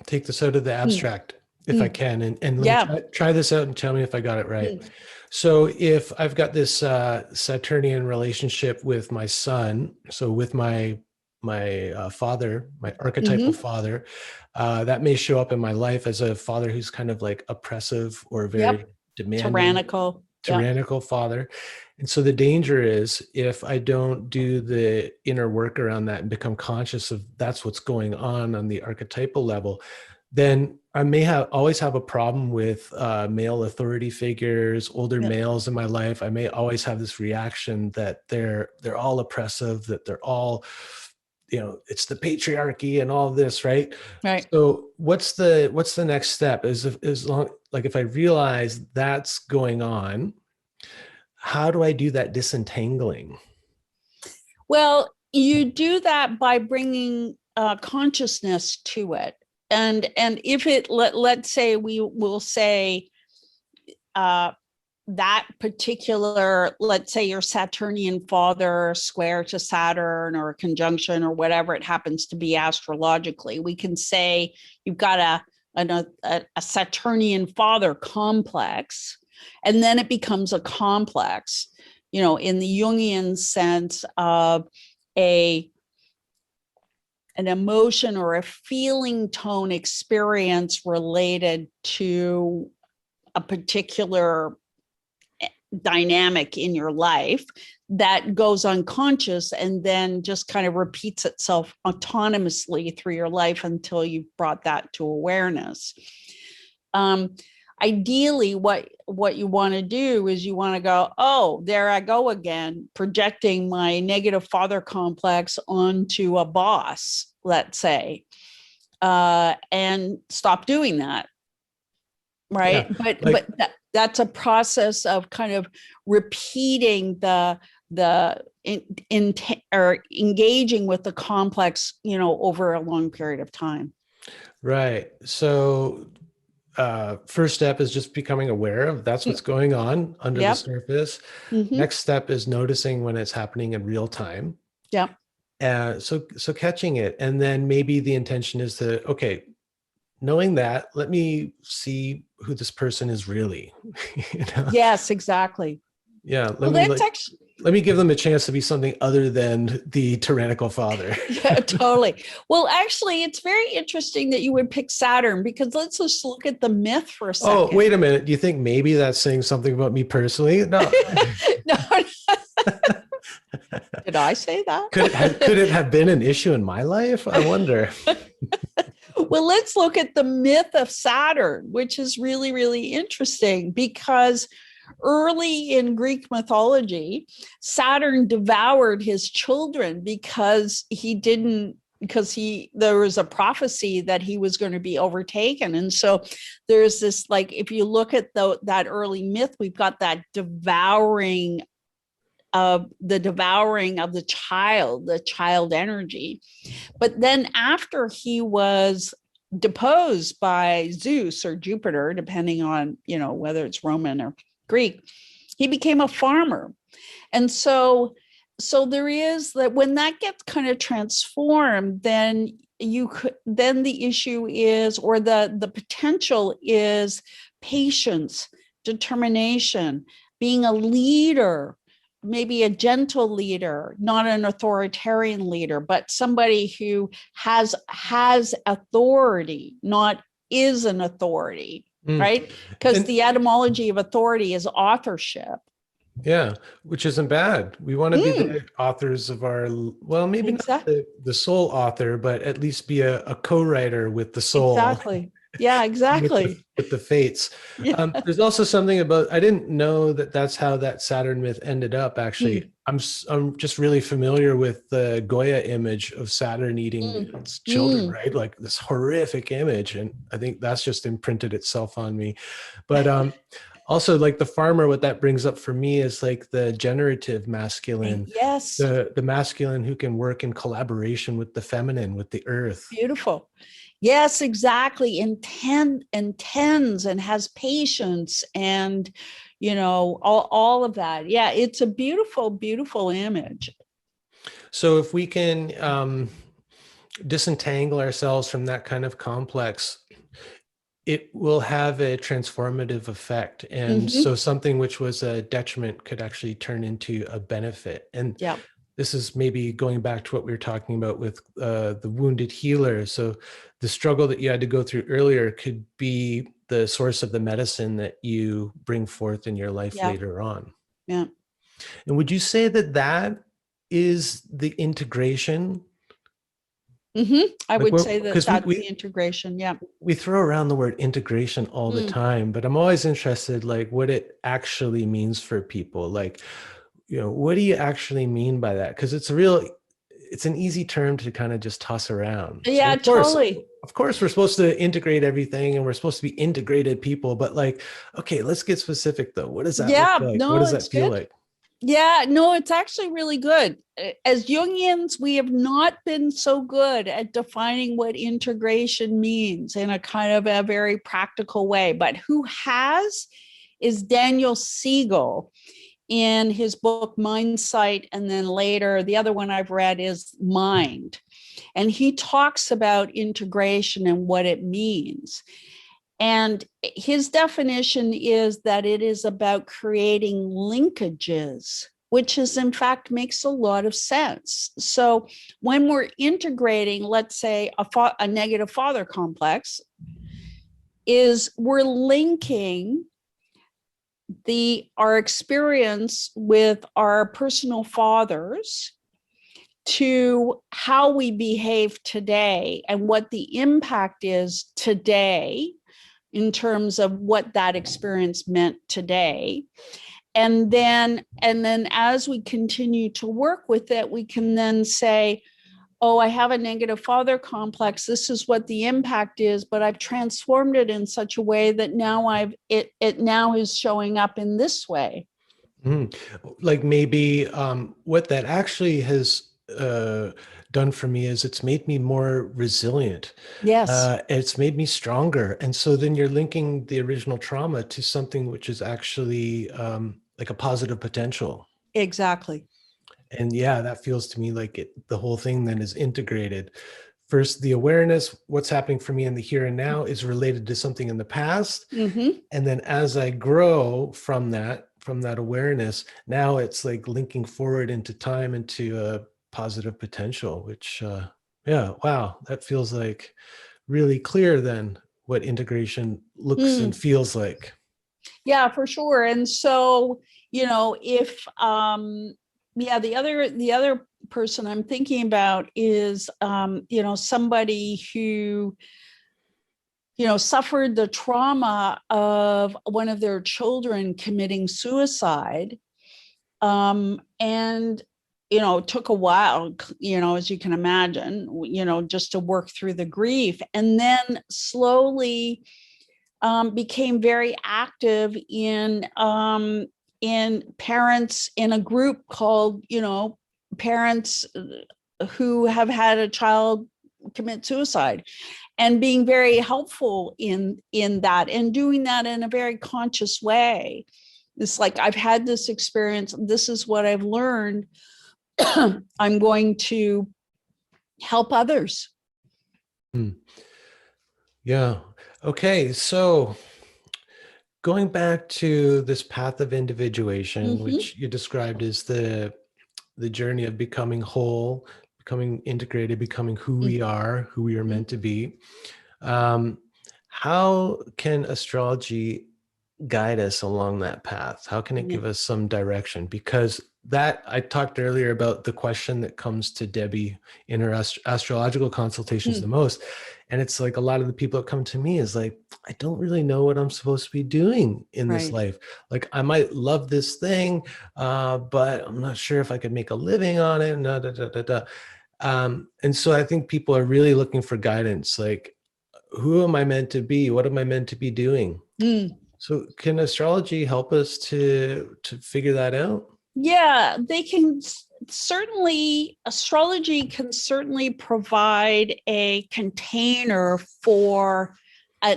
take this out of the abstract if I can, and let me try this out and tell me if I got it right. So if I've got this Saturnian relationship with my son, so with my father, my archetypal father, that may show up in my life as a father who's kind of like oppressive or very demanding, tyrannical father. And so the danger is, if I don't do the inner work around that and become conscious of that's what's going on the archetypal level, then I may always have a problem with male authority figures, older males in my life. I may always have this reaction that they're all oppressive, that they're all, it's the patriarchy and all this, right? Right. So what's the next step? If I realize that's going on, how do I do that disentangling? Well, you do that by bringing consciousness to it. And if it, let's say we will say that particular, let's say your Saturnian father square to Saturn or a conjunction or whatever it happens to be astrologically, we can say you've got a Saturnian father complex, and then it becomes a complex, in the Jungian sense of an emotion or a feeling tone experience related to a particular dynamic in your life that goes unconscious and then just kind of repeats itself autonomously through your life until you've brought that to awareness. Ideally, what you want to do is you want to go, oh, there I go again, projecting my negative father complex onto a boss, let's say, and stop doing that. Right. Yeah, but that's a process of kind of repeating or engaging with the complex, over a long period of time. Right. So first step is just becoming aware of that's what's going on under the surface. Next step is noticing when it's happening in real time. So catching it, and then maybe the intention is to, okay, knowing that, let me see who this person is really. Yes, exactly. Yeah. Let me give them a chance to be something other than the tyrannical father. Yeah, totally. Well, actually, it's very interesting that you would pick Saturn, because let's just look at the myth for a second. Oh, wait a minute. Do you think maybe that's saying something about me personally? No. No. Did I say that? Could it have been an issue in my life? I wonder. Well, let's look at the myth of Saturn, which is really, really interesting, because early in Greek mythology, Saturn devoured his children because there was a prophecy that he was going to be overtaken. And so there's this, like, if you look at that early myth, we've got that devouring of the child energy. But then after he was deposed by Zeus or Jupiter, depending on, whether it's Roman or Greek, he became a farmer. And so there is that, when that gets kind of transformed, then the issue is, or the potential is, patience, determination, being a leader, maybe a gentle leader, not an authoritarian leader, but somebody who has authority, not is an authority, right? Because the etymology of authority is authorship. Yeah, which isn't bad. We want to be the authors of our, well, maybe not the sole author, but at least be a co-writer with the soul. Exactly. Yeah, exactly. With the fates. Yeah. There's also something about, I didn't know that that's how that Saturn myth ended up, actually. I'm just really familiar with the Goya image of Saturn eating its children, right? Like this horrific image. And I think that's just imprinted itself on me. But also, like the farmer, what that brings up for me is like the generative masculine. Yes. The masculine who can work in collaboration with the feminine, with the earth. Beautiful. Yes, exactly. Intends and has patience and, you know, all of that. Yeah, it's a beautiful, beautiful image. So if we can disentangle ourselves from that kind of complex, it will have a transformative effect. And so something which was a detriment could actually turn into a benefit. And this is maybe going back to what we were talking about with the wounded healer. So the struggle that you had to go through earlier could be the source of the medicine that you bring forth in your life later on. Yeah. And would you say that that is the integration? I would say that that's the integration. Yeah. We throw around the word integration all the time, but I'm always interested, like what it actually means for people. Like, you know, what do you actually mean by that? Because it's an easy term to kind of just toss around. Yeah, so totally. Of course, we're supposed to integrate everything and we're supposed to be integrated people, but like, okay, let's get specific though. What does that look like? No, what does that feel like? Yeah, no, it's actually really good. As Jungians, we have not been so good at defining what integration means in a kind of a very practical way. But who has is Daniel Siegel in his book Mindsight. And then later, the other one I've read is Mind. And he talks about integration and what it means. And his definition is that it is about creating linkages, which is in fact makes a lot of sense. So when we're integrating, let's say a negative father complex, is we're linking our experience with our personal fathers to how we behave today and what the impact is today in terms of what that experience meant today. And then as we continue to work with it, we can then say, oh, I have a negative father complex. This is what the impact is, but I've transformed it in such a way that now it now is showing up in this way. Like maybe what that actually has done for me is it's made me more resilient. Yes. It's made me stronger. And so then you're linking the original trauma to something which is actually like a positive potential. Exactly. And yeah, that feels to me like the whole thing then is integrated. First, the awareness, what's happening for me in the here and now is related to something in the past. And then as I grow from that awareness, now it's like linking forward into time, into a positive potential, which, wow, that feels like really clear then what integration looks and feels like. Yeah, for sure. And so, you know, if, the other person I'm thinking about is, you know, somebody who, you know, suffered the trauma of one of their children committing suicide. And, you know, it took a while, you know, as you can imagine, you know, just to work through the grief, and then slowly became very active in parents in a group called, you know, parents who have had a child commit suicide, and being very helpful in that and doing that in a very conscious way. It's like, I've had this experience. This is what I've learned. I'm going to help others. Yeah. Okay. So going back to this path of individuation, Mm-hmm. which you described as the journey of becoming whole, becoming integrated, becoming who we are meant to be. Um, how can astrology guide us along that path? How can it Yeah. give us some direction? Because that I talked earlier about the question that comes to Debbie in her astrological consultations the most. And it's like a lot of the people that come to me is like, I don't really know what I'm supposed to be doing in this Right. life. Like I might love this thing, but I'm not sure if I could make a living on it. Da, da, da, da, da. And so I think people are really looking for guidance. Like, who am I meant to be? What am I meant to be doing? Mm. So can astrology help us to figure that out? Yeah, they can certainly, astrology can certainly provide a container for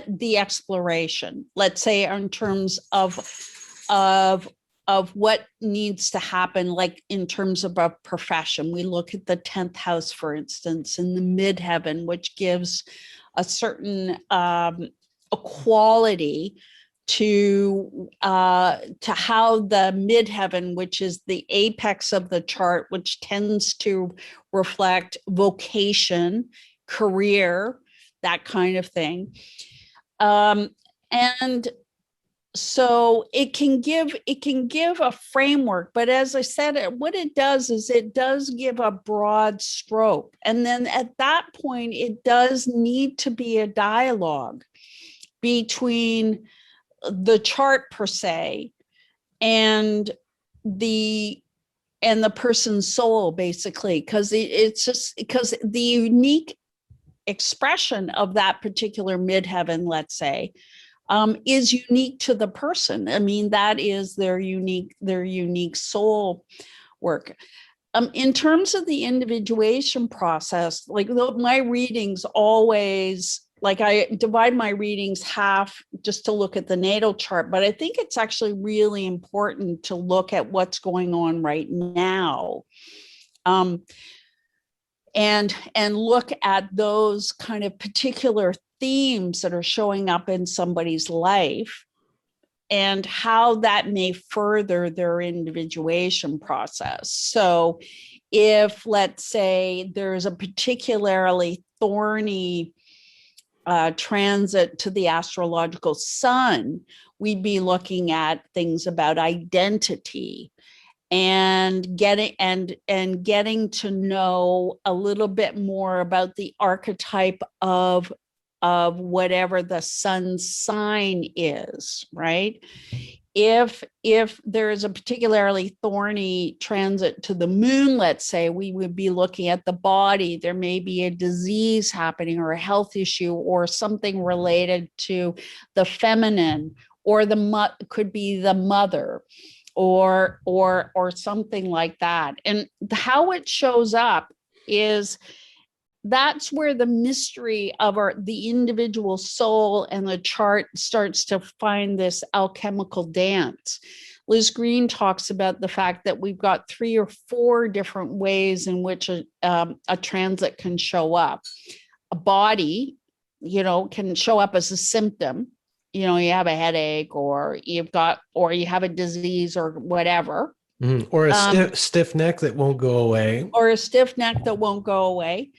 the exploration, let's say in terms of of what needs to happen, like in terms of a profession. We look at the 10th house, for instance, in the midheaven, which gives a certain equality to how the midheaven, which is the apex of the chart, which tends to reflect vocation, career, that kind of thing. And so it can give a framework, but as I said, what it does is it does give a broad stroke, and then at that point it does need to be a dialogue between the chart per se and the person's soul, basically, because it's just because the unique expression of that particular midheaven, let's say, is unique to the person. I mean, that is their unique soul work. In terms of the individuation process, like my readings always, like I divide my readings half just to look at the natal chart, but I think it's actually really important to look at what's going on right now. And look at those kind of particular themes that are showing up in somebody's life and how that may further their individuation process. So if, let's say, there's a particularly thorny transit to the astrological sun, we'd be looking at things about identity and getting to know a little bit more about the archetype of whatever the sun's sign is, right? If there is a particularly thorny transit to the moon, let's say, we would be looking at the body. There may be a disease happening or a health issue or something related to the feminine, or could be the mother, or something like that. And how it shows up is that's where the mystery of the individual soul and the chart starts to find this alchemical dance. Liz Green talks about the fact that we've got 3 or 4 different ways in which a transit can show up. A body, can show up as a symptom. You have a headache, or you have a disease or whatever. Or a stiff neck that won't go away. Or a stiff neck that won't go away.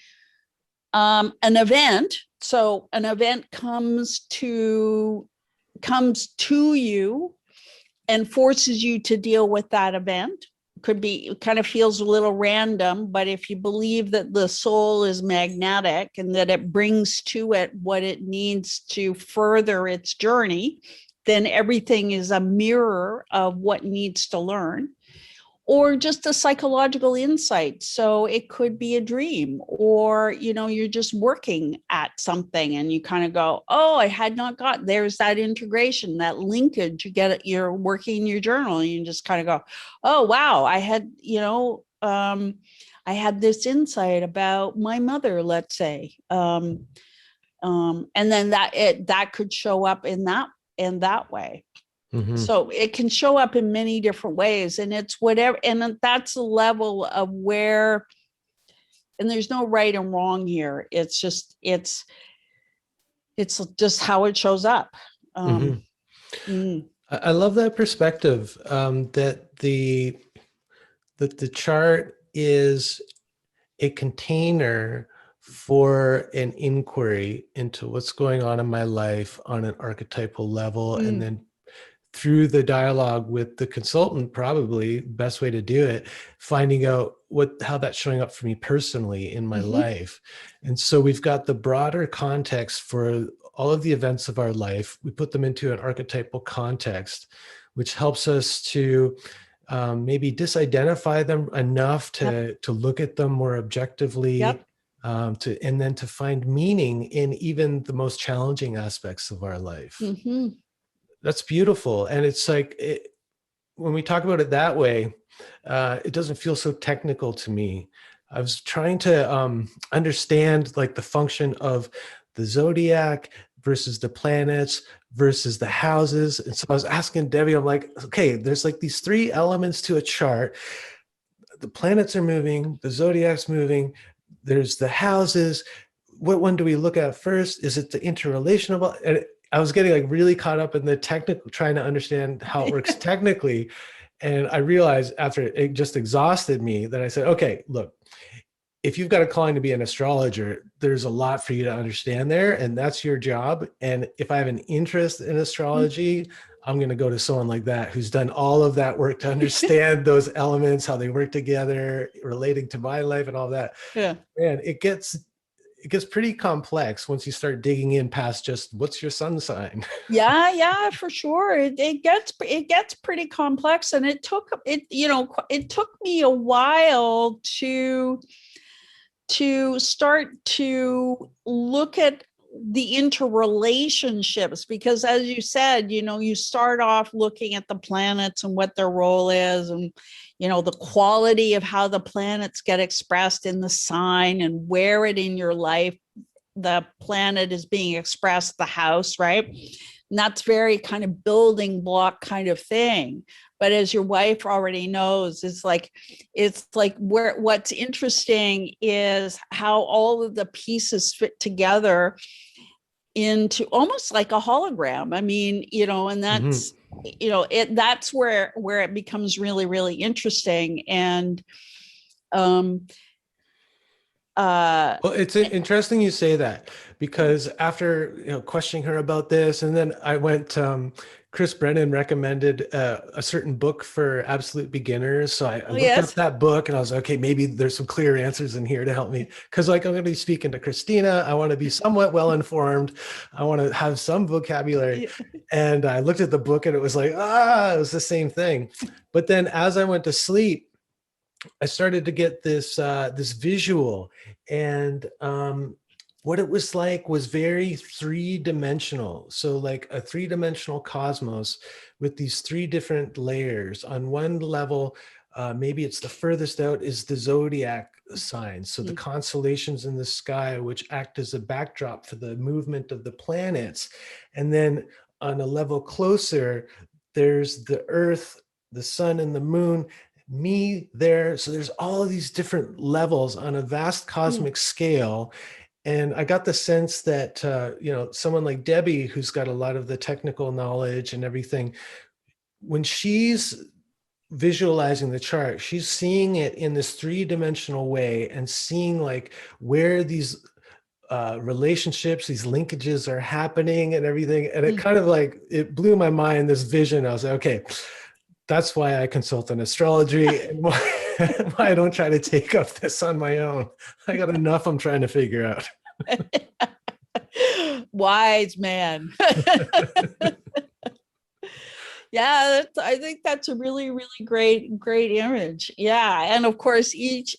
An event. So an event comes to you and forces you to deal with that event. Could be, it kind of feels a little random, but if you believe that the soul is magnetic and that it brings to it what it needs to further its journey, then everything is a mirror of what needs to learn. Or just a psychological insight. So it could be a dream, or, you're just working at something and you kind of go, oh, I had not got, there's that integration, that linkage. You're working in your journal and you just kind of go, oh, wow, I had this insight about my mother, let's say. And then that could show up in that way. Mm-hmm. So it can show up in many different ways, and it's whatever, and that's the level of where, and there's no right and wrong here. It's just how it shows up. Mm-hmm. Mm. I love that perspective, that the chart is a container for an inquiry into what's going on in my life on an archetypal level, and Mm. then through the dialogue with the consultant, probably best way to do it, finding out how that's showing up for me personally in my Mm-hmm. life. And so we've got the broader context for all of the events of our life. We put them into an archetypal context, which helps us to maybe disidentify them enough Yep. to look at them more objectively, Yep. and then to find meaning in even the most challenging aspects of our life. Mm-hmm. That's beautiful. And it's like, when we talk about it that way, it doesn't feel so technical to me. I was trying to understand like the function of the zodiac versus the planets versus the houses. And so I was asking Debbie, I'm like, okay, there's like these three elements to a chart. The planets are moving, the zodiac's moving, there's the houses. What one do we look at first? Is it the interrelation of all? And I was getting like really caught up in the technical, trying to understand how it works technically. And I realized after it just exhausted me that I said, okay, look, if you've got a calling to be an astrologer, there's a lot for you to understand there, and that's your job. And if I have an interest in astrology, I'm going to go to someone like that who's done all of that work to understand those elements, how they work together, relating to my life and all that. Yeah. Man, it gets pretty complex once you start digging in past just what's your sun sign. Yeah, for sure. It gets pretty complex, and it took me a while to start to look at the interrelationships, because as you said, you start off looking at the planets and what their role is, and the quality of how the planets get expressed in the sign and where it in your life the planet is being expressed, the house, right? And that's very kind of building block kind of thing. But as your wife already knows, it's like what's interesting is how all of the pieces fit together into almost like a hologram. I mean, and that's that's where it becomes really, really interesting. And Well, it's interesting you say that, because after questioning her about this, and then I went. Chris Brennan recommended a certain book for absolute beginners, so I looked up yes. that book, and I was like, okay, maybe there's some clear answers in here to help me, because like I'm going to be speaking to Christina. I want to be somewhat well informed. I want to have some vocabulary, and I looked at the book, and it was like, it was the same thing. But then as I went to sleep, I started to get this visual, and what it was like was very three-dimensional. So like a three-dimensional cosmos with these three different layers. On one level, maybe it's the furthest out is the zodiac signs. So the constellations in the sky, which act as a backdrop for the movement of the planets. And then on a level closer, there's the Earth, the sun, and the moon, me there. So there's all of these different levels on a vast cosmic scale. And I got the sense that, someone like Debbie, who's got a lot of the technical knowledge and everything, when she's visualizing the chart, she's seeing it in this three-dimensional way and seeing like where these relationships, these linkages are happening and everything. And it kind of like, it blew my mind, this vision. I was like, okay, that's why I consult in astrology, and why I don't try to take up this on my own. I got enough I'm trying to figure out. Wise man. Yeah, I think that's a really, really great image. Yeah, and of course, each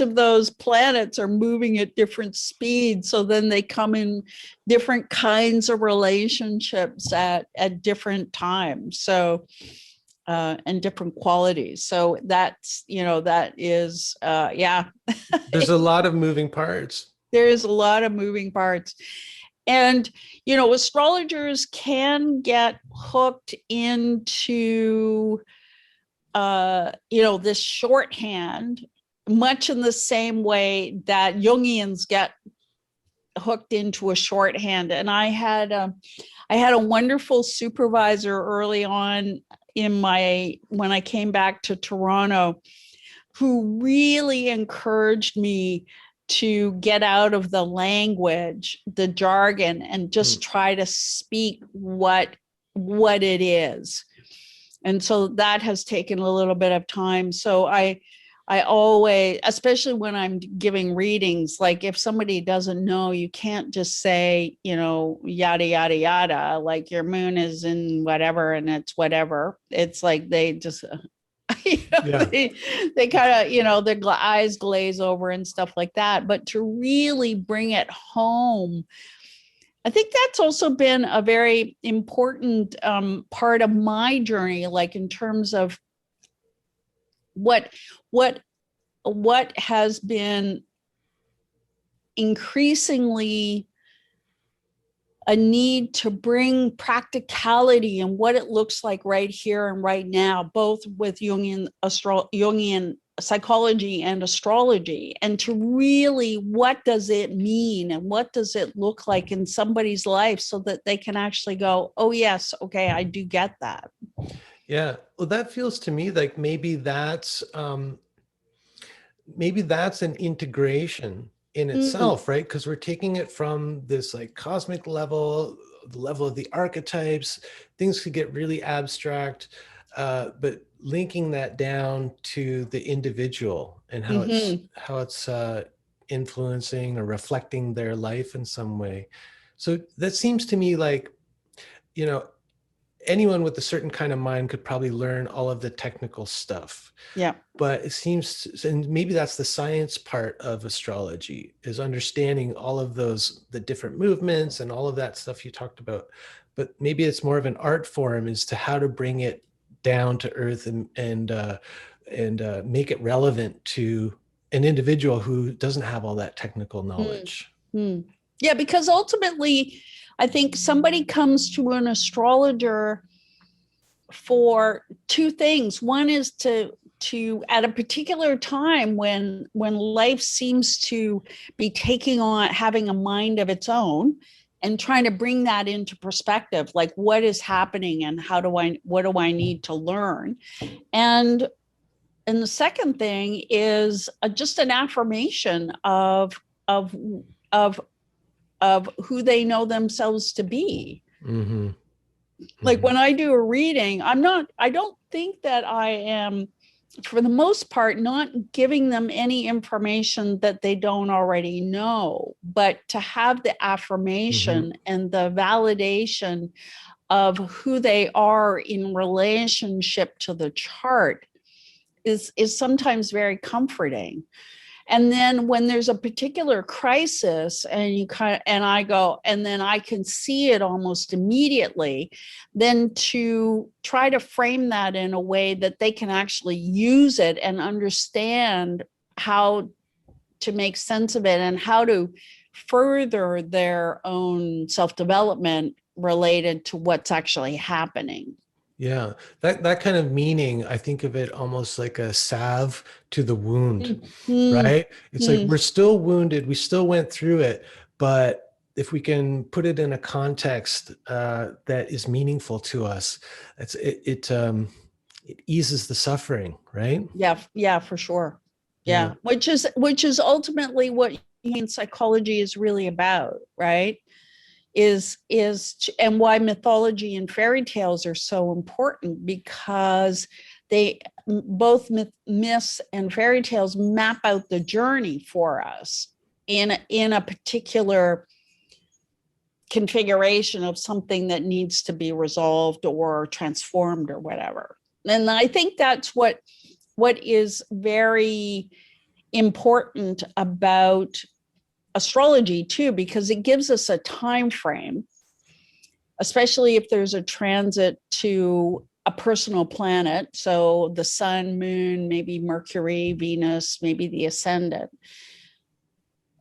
of those planets are moving at different speeds, so then they come in different kinds of relationships at different times. So, and different qualities. So that's that is yeah. There's a lot of moving parts. There is a lot of moving parts. And, astrologers can get hooked into, this shorthand, much in the same way that Jungians get hooked into a shorthand. And I had a wonderful supervisor early on when I came back to Toronto, who really encouraged me to get out of the language, the jargon, and just try to speak what it is. And so that has taken a little bit of time. So I always, especially when I'm giving readings, like if somebody doesn't know, you can't just say, yada, yada, yada, like your moon is in whatever and it's whatever. It's like they just, they kind of, their eyes glaze over and stuff like that. But to really bring it home, I think that's also been a very important part of my journey, like in terms of what has been increasingly a need to bring practicality and what it looks like right here and right now, both with Jungian psychology and astrology, and to really, what does it mean and what does it look like in somebody's life so that they can actually go, oh yes, okay, I do get that. Yeah, well, that feels to me like maybe that's an integration in itself, right? Because we're taking it from this like cosmic level, the level of the archetypes. Things could get really abstract, but linking that down to the individual and how it's influencing or reflecting their life in some way. So that seems to me like, anyone with a certain kind of mind could probably learn all of the technical stuff. Yeah. But it seems, and maybe that's the science part of astrology, is understanding all of the different movements and all of that stuff you talked about. But maybe it's more of an art form as to how to bring it down to earth and make it relevant to an individual who doesn't have all that technical knowledge. Yeah, because ultimately, I think somebody comes to an astrologer for two things. One is to at a particular time when life seems to be having a mind of its own, and trying to bring that into perspective, like what is happening and what do I need to learn? And the second thing is just an affirmation of who they know themselves to be. Like when I do a reading, I don't think that I am, for the most part, not giving them any information that they don't already know, but to have the affirmation and the validation of who they are in relationship to the chart is sometimes very comforting. And then when there's a particular crisis and I go, and then I can see it almost immediately, then to try to frame that in a way that they can actually use it and understand how to make sense of it and how to further their own self-development related to what's actually happening. Yeah, that kind of meaning, I think of it almost like a salve to the wound, right? It's like we're still wounded, we still went through it, but if we can put it in a context that is meaningful to us, it eases the suffering, right? Yeah, for sure. Yeah. Which is ultimately what psychology is really about, right? And why mythology and fairy tales are so important, because they both myths and fairy tales map out the journey for us in a particular configuration of something that needs to be resolved or transformed or whatever. And I think that's what is very important about astrology too, because it gives us a time frame, especially if there's a transit to a personal planet, so the sun, moon, maybe Mercury, Venus, maybe the ascendant,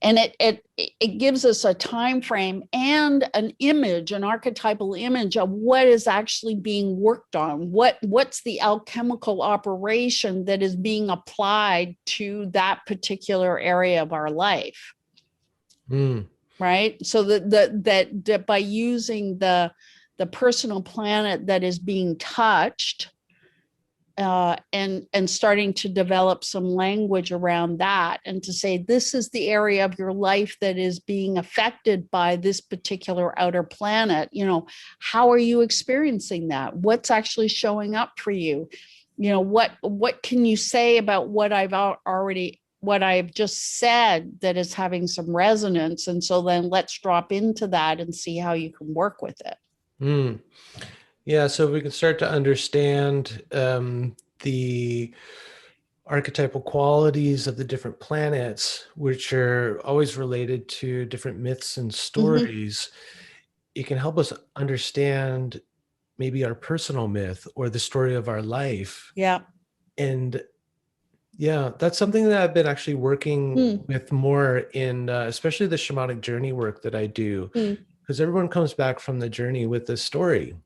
and it gives us a time frame and an archetypal image of what is actually being worked on, what's the alchemical operation that is being applied to that particular area of our life. right? So that by using the personal planet that is being touched, and starting to develop some language around that, and to say, this is the area of your life that is being affected by this particular outer planet. How are you experiencing that? What's actually showing up for you? What can you say about what I've just said that is having some resonance? And so then let's drop into that and see how you can work with it. Mm. Yeah, so we can start to understand the archetypal qualities of the different planets, which are always related to different myths and stories. It can help us understand maybe our personal myth or the story of our life. Yeah. And yeah, that's something that I've been actually working with more in, especially the shamanic journey work that I do, because everyone comes back from the journey with a story.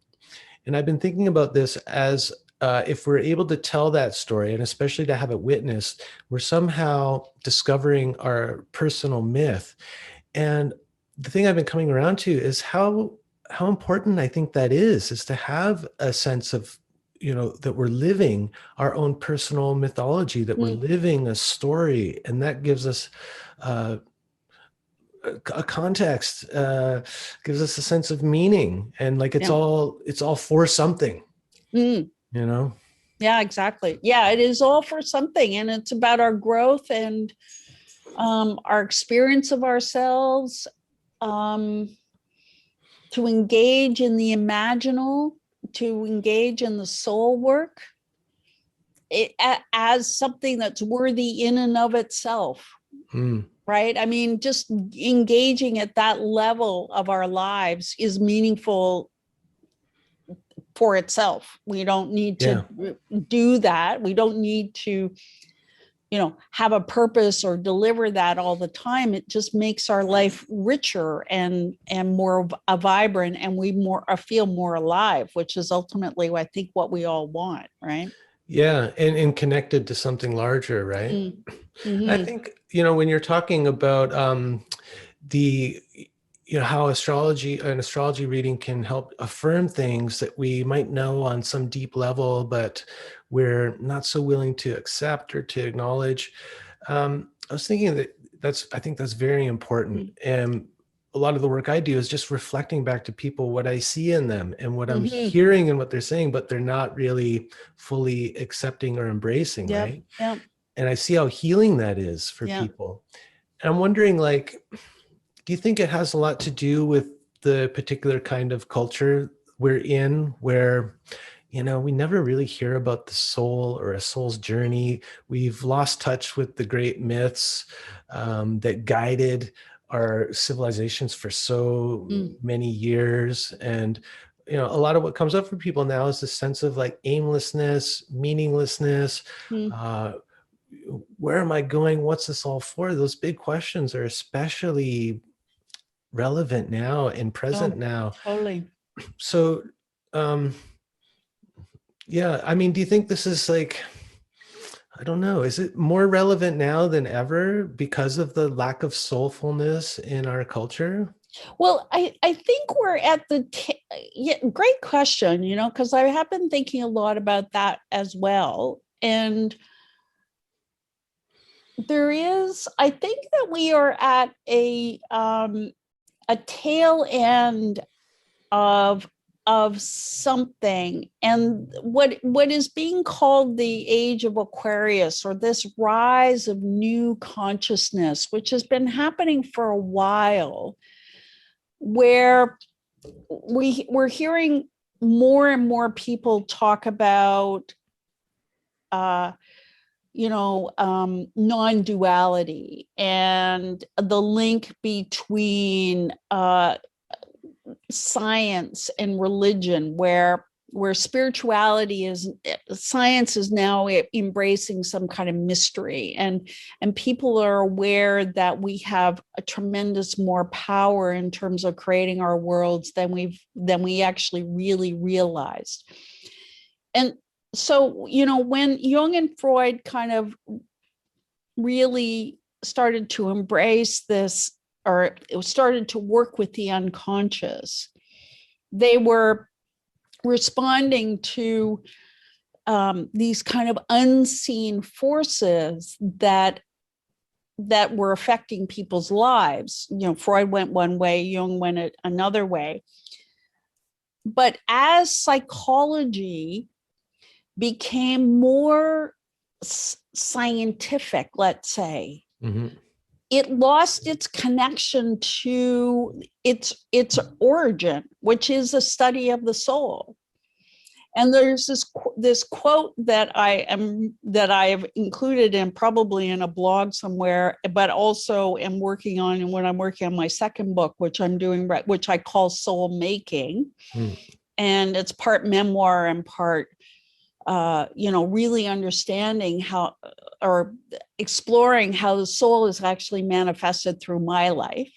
And I've been thinking about this as if we're able to tell that story, and especially to have it witnessed, we're somehow discovering our personal myth. And the thing I've been coming around to is how important I think that is to have a sense of, that we're living our own personal mythology, that we're living a story, and that gives us a context, gives us a sense of meaning, and like it's all for something. Yeah, exactly. Yeah, it is all for something, and it's about our growth and our experience of ourselves, to engage in the imaginal, to engage in the soul work as something that's worthy in and of itself. Right? I mean, just engaging at that level of our lives is meaningful for itself. We don't need to do that. We don't need to, have a purpose or deliver that all the time. It just makes our life richer and more vibrant, and we feel more alive, which is ultimately, I think, what we all want, right? Yeah, and connected to something larger, right? I think, when you're talking about the how an astrology reading can help affirm things that we might know on some deep level, but we're not so willing to accept or to acknowledge. I was thinking I think that's very important. And a lot of the work I do is just reflecting back to people what I see in them and what I'm hearing and what they're saying, but they're not really fully accepting or embracing, right? Yeah. And I see how healing that is for people. And I'm wondering, do you think it has a lot to do with the particular kind of culture we're in, where, we never really hear about the soul or a soul's journey? We've lost touch with the great myths that guided our civilizations for so many years. And, a lot of what comes up for people now is this sense of aimlessness, meaninglessness. Where am I going? What's this all for? Those big questions are especially relevant now and present now. Totally. So, yeah, I mean, do you think this is I don't know, is it more relevant now than ever because of the lack of soulfulness in our culture? Well, I think we're at great question, because I have been thinking a lot about that as well. And I think that we are at a tail end of something, and what is being called the age of Aquarius, or this rise of new consciousness, which has been happening for a while, where we're hearing more and more people talk about non-duality and the link between science and religion, where science is now embracing some kind of mystery, and people are aware that we have a tremendous more power in terms of creating our worlds than we actually really realized. And so, when Jung and Freud kind of really started to embrace this or it started to work with the unconscious. They were responding to these kind of unseen forces that were affecting people's lives. You know, Freud went one way, Jung went another way. But as psychology became more scientific, let's say, it lost its connection to its origin, which is a study of the soul. And there's this quote that I have included in probably in a blog somewhere, but also am working on, and when I'm working on my second book, which I'm doing, which I call Soul Making, and it's part memoir and part, really understanding how, or exploring how the soul is actually manifested through my life.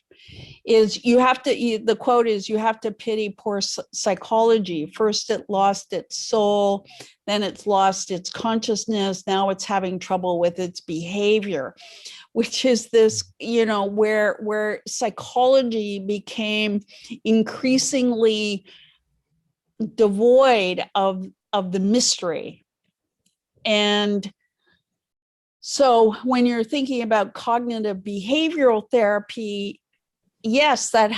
Is the quote is, you have to pity poor psychology. First it lost its soul, then it's lost its consciousness, now it's having trouble with its behavior, which is this, where psychology became increasingly devoid of the mystery. And so when you're thinking about cognitive behavioral therapy, yes, that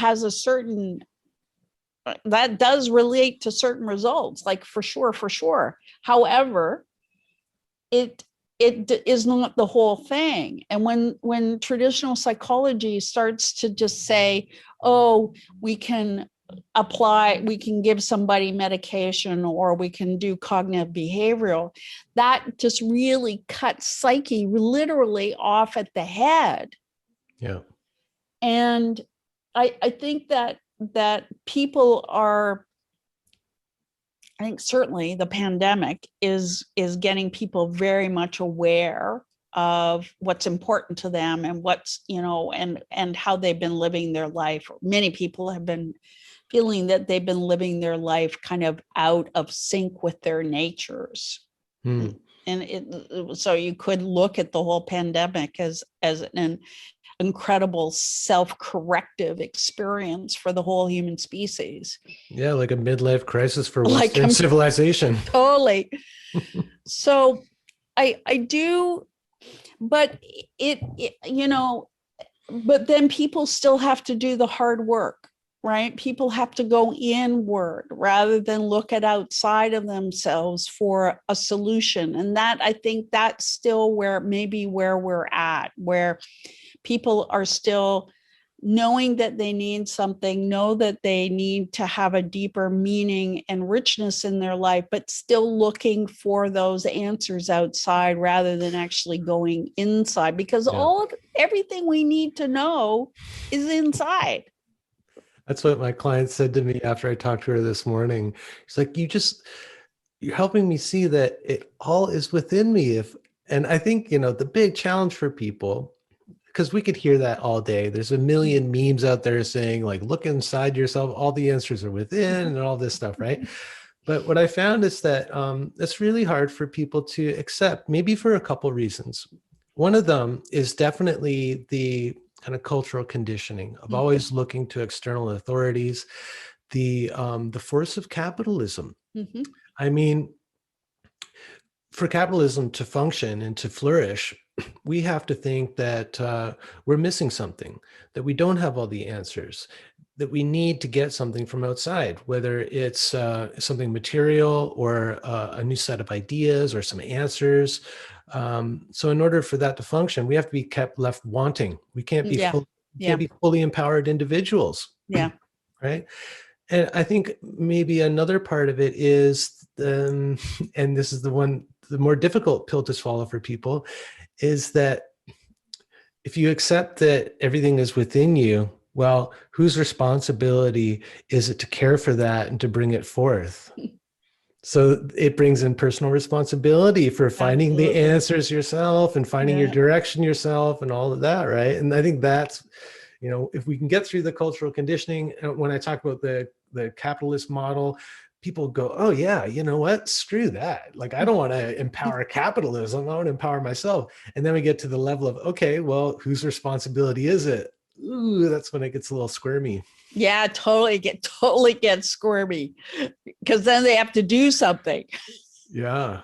does relate to certain results, like for sure. However, it is not the whole thing. And when traditional psychology starts to just say, oh, we can give somebody medication, or we can do cognitive behavioral, that just really cuts psyche literally off at the head. Yeah. And I think that people are, I think certainly the pandemic is getting people very much aware of what's important to them, and what's, and how they've been living their life. Many people have been feeling that they've been living their life kind of out of sync with their natures. And so you could look at the whole pandemic as an incredible self-corrective experience for the whole human species. Yeah, like a midlife crisis for Western civilization. Totally. So I do, but but then people still have to do the hard work, right? People have to go inward rather than look at outside of themselves for a solution. And that, I think that's still where we're at, where people are still knowing that they need something, know that they need to have a deeper meaning and richness in their life, but still looking for those answers outside rather than actually going inside, because everything we need to know is inside. That's what my client said to me after I talked to her this morning. She's like, you're helping me see that it all is within me. And I think, the big challenge for people, because we could hear that all day. There's a million memes out there saying, like, look inside yourself, all the answers are within, and all this stuff, right? But what I found is that it's really hard for people to accept, maybe for a couple reasons. One of them is definitely the kind of cultural conditioning of always looking to external authorities, the force of capitalism. I mean, for capitalism to function and to flourish, we have to think that we're missing something, that we don't have all the answers, that we need to get something from outside, whether it's something material or a new set of ideas or some answers. So in order for that to function, we have to be kept left wanting. We can't be can't be fully empowered individuals. Yeah. Right. And I think maybe another part of it is, and this is the more difficult pill to swallow for people, is that if you accept that everything is within you, well, whose responsibility is it to care for that and to bring it forth? So it brings in personal responsibility for finding the answers yourself and finding your direction yourself and all of that, right? And I think that's, if we can get through the cultural conditioning, when I talk about the capitalist model, people go, oh yeah, you know what? Screw that. Like, I don't want to empower capitalism. I want to empower myself. And then we get to the level of, okay, well, whose responsibility is it? ooh, that's when it gets a little squirmy. Yeah, totally get squirmy because then they have to do something. Yeah.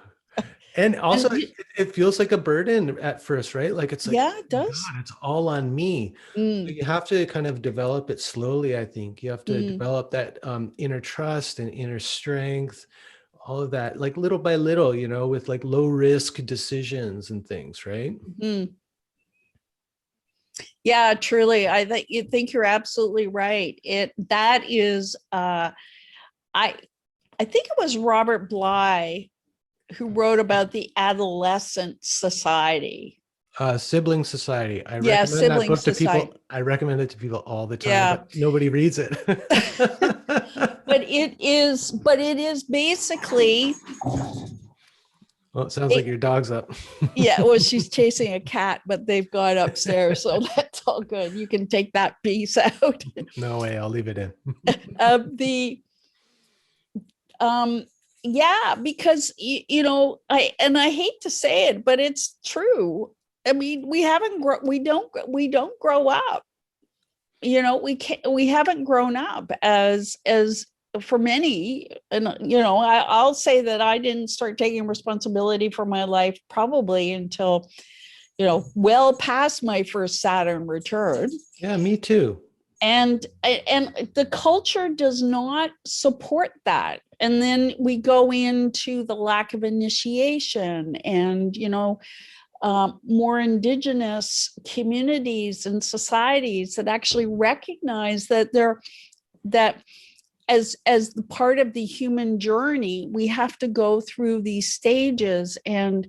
And also, And it feels like a burden at first, right? Like it's like, yeah, oh it my does. God, it's all on me. So Mm, you have to kind of develop it slowly, I think. You have to mm, develop that inner trust and inner strength, all of that, like little by little, with like low risk decisions and things, right? mm. Yeah, truly. I think you're absolutely right. That is I I think it was Robert Bly who wrote about the adolescent society. Sibling Society. I Yeah, recommend that sibling book to society. people. I recommend it to people all the time, Yeah. but nobody reads it. But it is basically Well, it sounds like it, your dog's up. yeah, well, she's chasing a cat, but they've gone upstairs, so that's all good. You can take that piece out. No way, I'll leave it in. The um yeah, because I hate to say it, but it's true. I mean, we don't grow up. We haven't grown up as for many. And I'll say that I didn't start taking responsibility for my life probably until well past my first Saturn return. Yeah, me too. And the culture does not support that. And then we go into the lack of initiation and more indigenous communities and societies that actually recognize that as the part of the human journey, we have to go through these stages and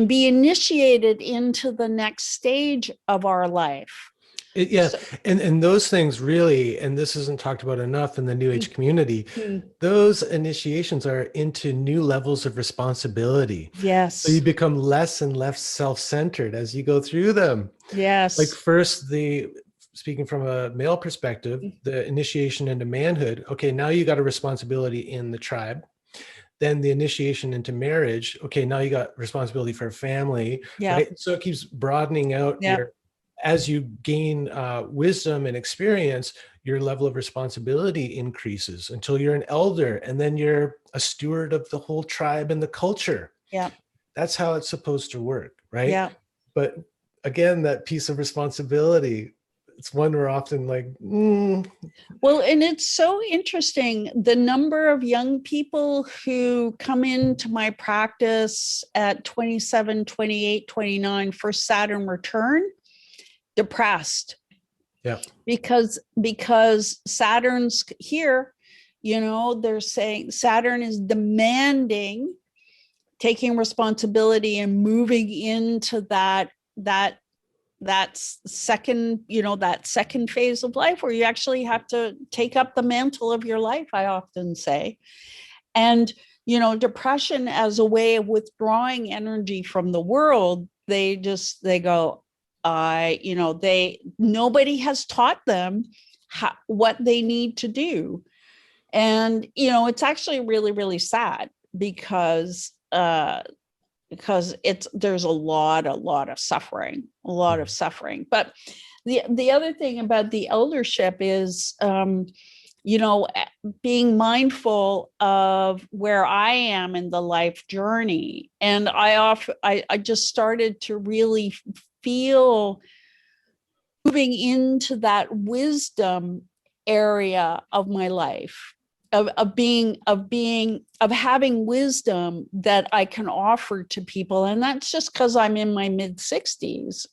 be initiated into the next stage of our life. Yeah, So, and those things really, and this isn't talked about enough in the New Age community, those initiations are into new levels of responsibility. So you yes, become less and less self-centered as you go through them. Like yes, first, speaking from a male perspective, the initiation into manhood. Okay, now you got a responsibility in the tribe. Then the initiation into marriage. Okay, now you got responsibility for a family, yeah, right? So it keeps broadening out yeah, as you gain wisdom and experience, your level of responsibility increases until you're an elder, and then you're a steward of the whole tribe and the culture. yeah, That's how it's supposed to work, right? yeah. But again, that piece of responsibility, it's one we're often like, Well, and it's so interesting the number of young people who come into my practice at 27, 28, 29 for Saturn return, depressed yeah, because Saturn's here, they're saying Saturn is demanding taking responsibility and moving into that second phase of life where you actually have to take up the mantle of your life, I often say. And depression as a way of withdrawing energy from the world, they go, nobody has taught them what they need to do. And it's actually really, really sad because there's a lot of suffering, But the other thing about the eldership is, being mindful of where I am in the life journey. And I just started to really feel moving into that wisdom area of my life, of having wisdom that I can offer to people. And that's just because I'm in my mid 60s.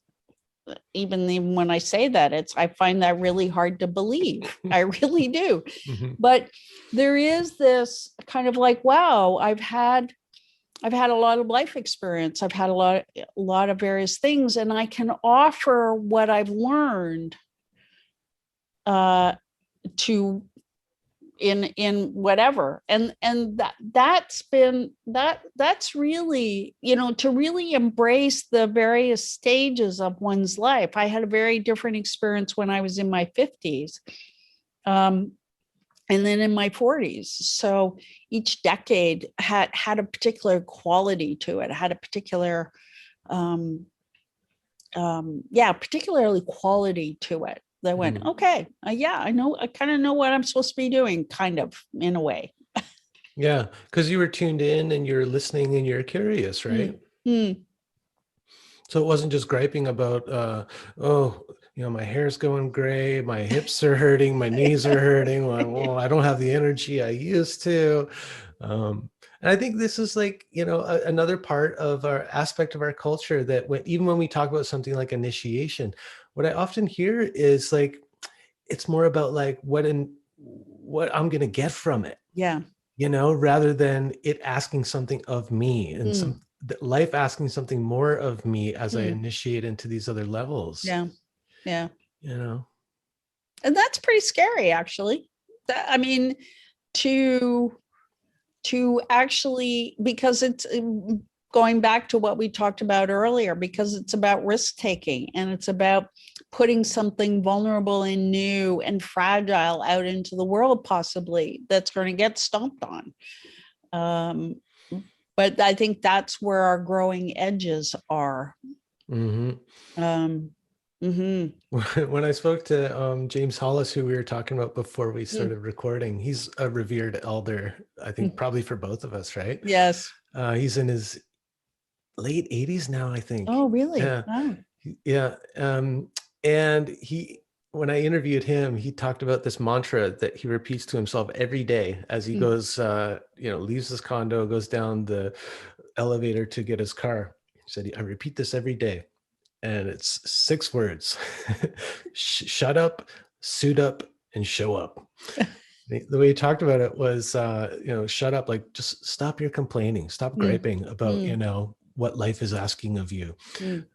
Even when I say that, I find that really hard to believe. I really do. mm-hmm. But there is this kind of like, wow, I've had a lot of life experience. I've had a lot of various things, and I can offer what I've learned to in whatever. And that's really, to really embrace the various stages of one's life. I had a very different experience when I was in my 50s. And then in my 40s. So each decade had a particular quality to it, had a particular particularly quality to it. That went, okay, I know, I kind of know what I'm supposed to be doing, kind of, in a way. Yeah, because you were tuned in and you're listening and you're curious, right? So it wasn't just griping about, oh, my hair's going gray, my hips are hurting, my knees are hurting. Well, I don't have the energy I used to. And I think this is like, another part of our aspect of our culture that even when we talk about something like initiation, what I often hear is like, it's more about like what I'm going to get from it. Yeah. Rather than it asking something of me and life asking something more of me as I initiate into these other levels. Yeah. Yeah. And that's pretty scary, actually. I mean, to actually, because it's going back to what we talked about earlier, because it's about risk taking and it's about putting something vulnerable and new and fragile out into the world, possibly, that's going to get stomped on. But I think that's where our growing edges are. when I spoke to James Hollis, who we were talking about before we started recording, he's a revered elder, I think probably for both of us, right? Yes. He's in his late 80s now, I think. Oh, really? Yeah. Oh. Yeah. And when I interviewed him, he talked about this mantra that he repeats to himself every day as he goes, leaves his condo, goes down the elevator to get his car. He said, I repeat this every day. And it's 6 words: shut up, suit up, and show up. The way he talked about it was, shut up, like just stop your complaining, stop griping about, what life is asking of you.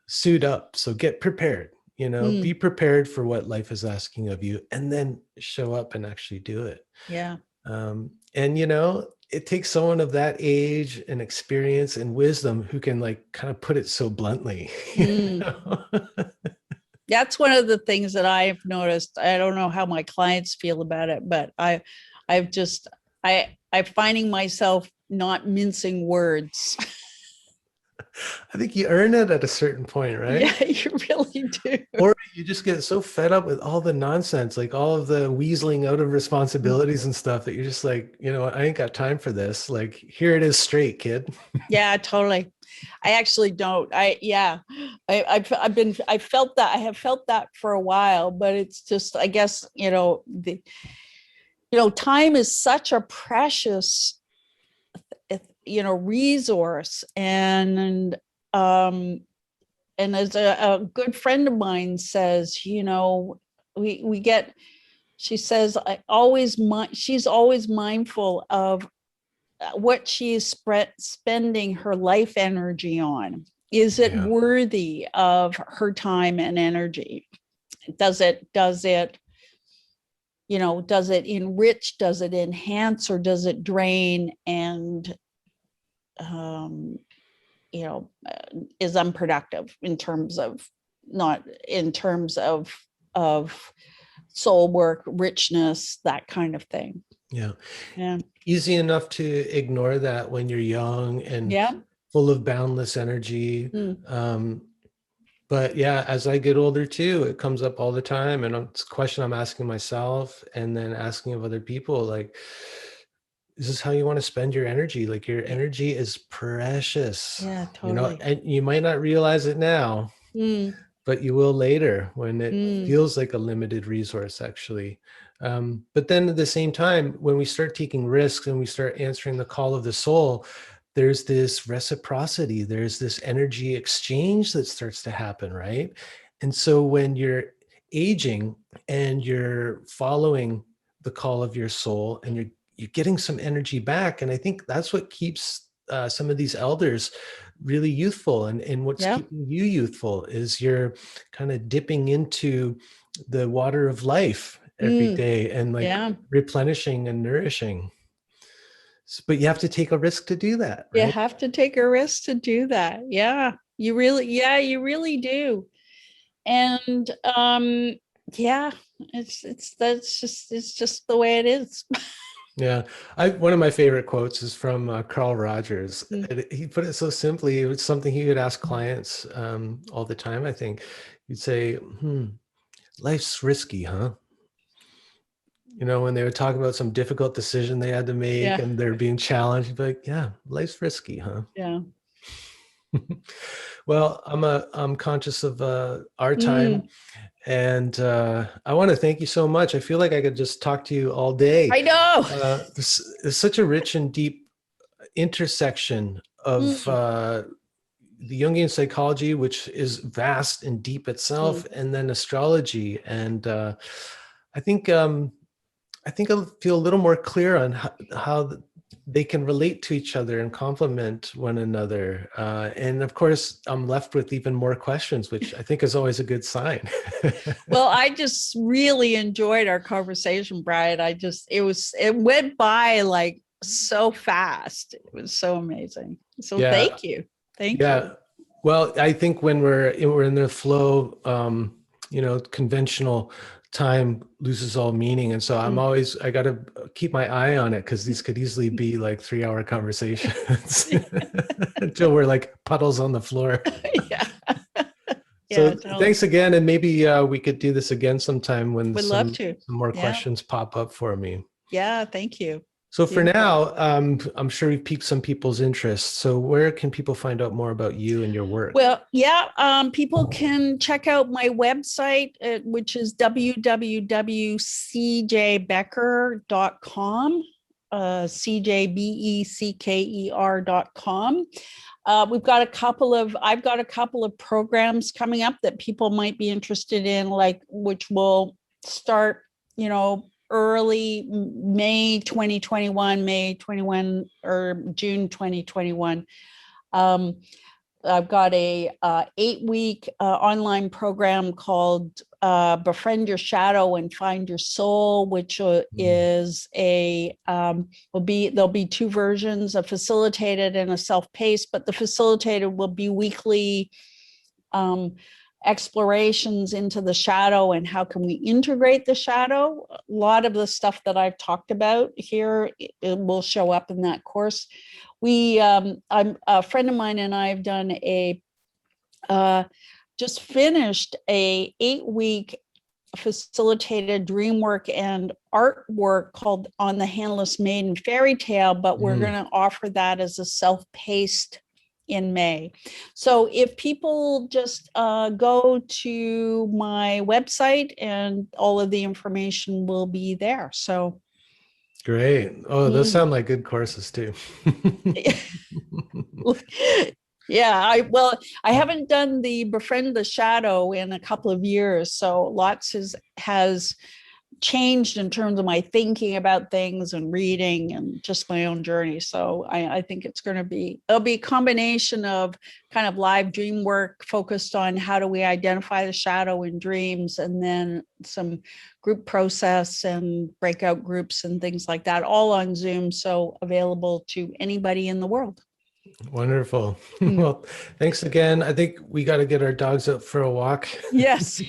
Suit up, so get prepared, be prepared for what life is asking of you, and then show up and actually do it. Yeah. And it takes someone of that age and experience and wisdom who can like kind of put it so bluntly. That's one of the things that I've noticed. I don't know how my clients feel about it, but I'm finding myself not mincing words. I think you earn it at a certain point, right? Yeah, you really do. Or you just get so fed up with all the nonsense, like all of the weaseling out of responsibilities and stuff, that you're just like, I ain't got time for this. Like, here it is straight, kid. Yeah, totally. I actually don't. I felt that. I have felt that for a while, but it's just, I guess, time is such a precious resource, and as a good friend of mine says, we get, she says, she's always mindful of what she is spending her life energy on. Is it worthy of her time and energy? Does it enrich, does it enhance, or does it drain and is unproductive in terms of soul work, richness, that kind of thing. Yeah. Yeah. Easy enough to ignore that when you're young and full of boundless energy. But yeah, as I get older too, it comes up all the time. And it's a question I'm asking myself and then asking of other people, like, is this how you want to spend your energy? Like, your energy is precious. Yeah, totally. And you might not realize it now, but you will later when it feels like a limited resource, actually. But then at the same time, when we start taking risks and we start answering the call of the soul, there's this reciprocity, there's this energy exchange that starts to happen, right? And so when you're aging and you're following the call of your soul and you're getting some energy back, and I think that's what keeps some of these elders really youthful, and what's keeping you youthful is you're kind of dipping into the water of life every day and replenishing and nourishing. But you have to take a risk to do that, right? You have to take a risk to do that. Yeah, you really do. And it's just the way it is. Yeah. One of my favorite quotes is from Carl Rogers. Mm. And he put it so simply. It was something he would ask clients all the time, I think. He'd say, life's risky, huh? When they would talk about some difficult decision they had to make Yeah. and they're being challenged, he'd be like, yeah, life's risky, huh? Yeah. Well, I'm conscious of our time, Mm. and I want to thank you so much. I feel like I could just talk to you all day. I know. This is such a rich and deep intersection of Mm. the Jungian psychology, which is vast and deep itself, Mm. and then astrology. And I think I think I'll feel a little more clear on how they can relate to each other and complement one another. And of course, I'm left with even more questions, which I think is always a good sign. Well, I just really enjoyed our conversation, Brian. It went by like so fast. It was so amazing. So Yeah, thank you. Thank yeah. you. Well, I think when we're in the flow, conventional time loses all meaning, and so Mm. I got to keep my eye on it because these could easily be like 3-hour conversations until we're like puddles on the floor. Yeah. So Yeah. Totally. thanks again, and maybe we could do this again sometime when Would love to. some more Yeah. questions pop up for me. Yeah. Thank you. So for Beautiful. now, I'm sure we've piqued some people's interest. So where can people find out more about you and your work? Well, yeah, people can check out my website, which is www.cjbecker.com, CJBECKER.com. I've got a couple of programs coming up that people might be interested in, like which will start, early May 2021 or June 2021. I've got a 8-week online program called Befriend Your Shadow and Find Your Soul, which is there'll be 2 versions, a facilitated and a self-paced, but the facilitated will be weekly explorations into the shadow and how can we integrate the shadow. A lot of the stuff that I've talked about here, it will show up in that course. I'm a friend of mine and I have done just finished a 8-week facilitated dream work and artwork called On the Handless Maiden Fairy Tale, but we're going to offer that as a self-paced in May. So if people just go to my website, and all of the information will be there. So great. Oh, those sound like good courses too. Yeah, I haven't done the Befriend the Shadow in a couple of years, so lots has changed in terms of my thinking about things and reading and just my own journey. So I think it'll be a combination of kind of live dream work focused on how do we identify the shadow in dreams, and then some group process and breakout groups and things like that, all on Zoom, so available to anybody in the world. Wonderful. Well, thanks again. I think we got to get our dogs out for a walk. Yes.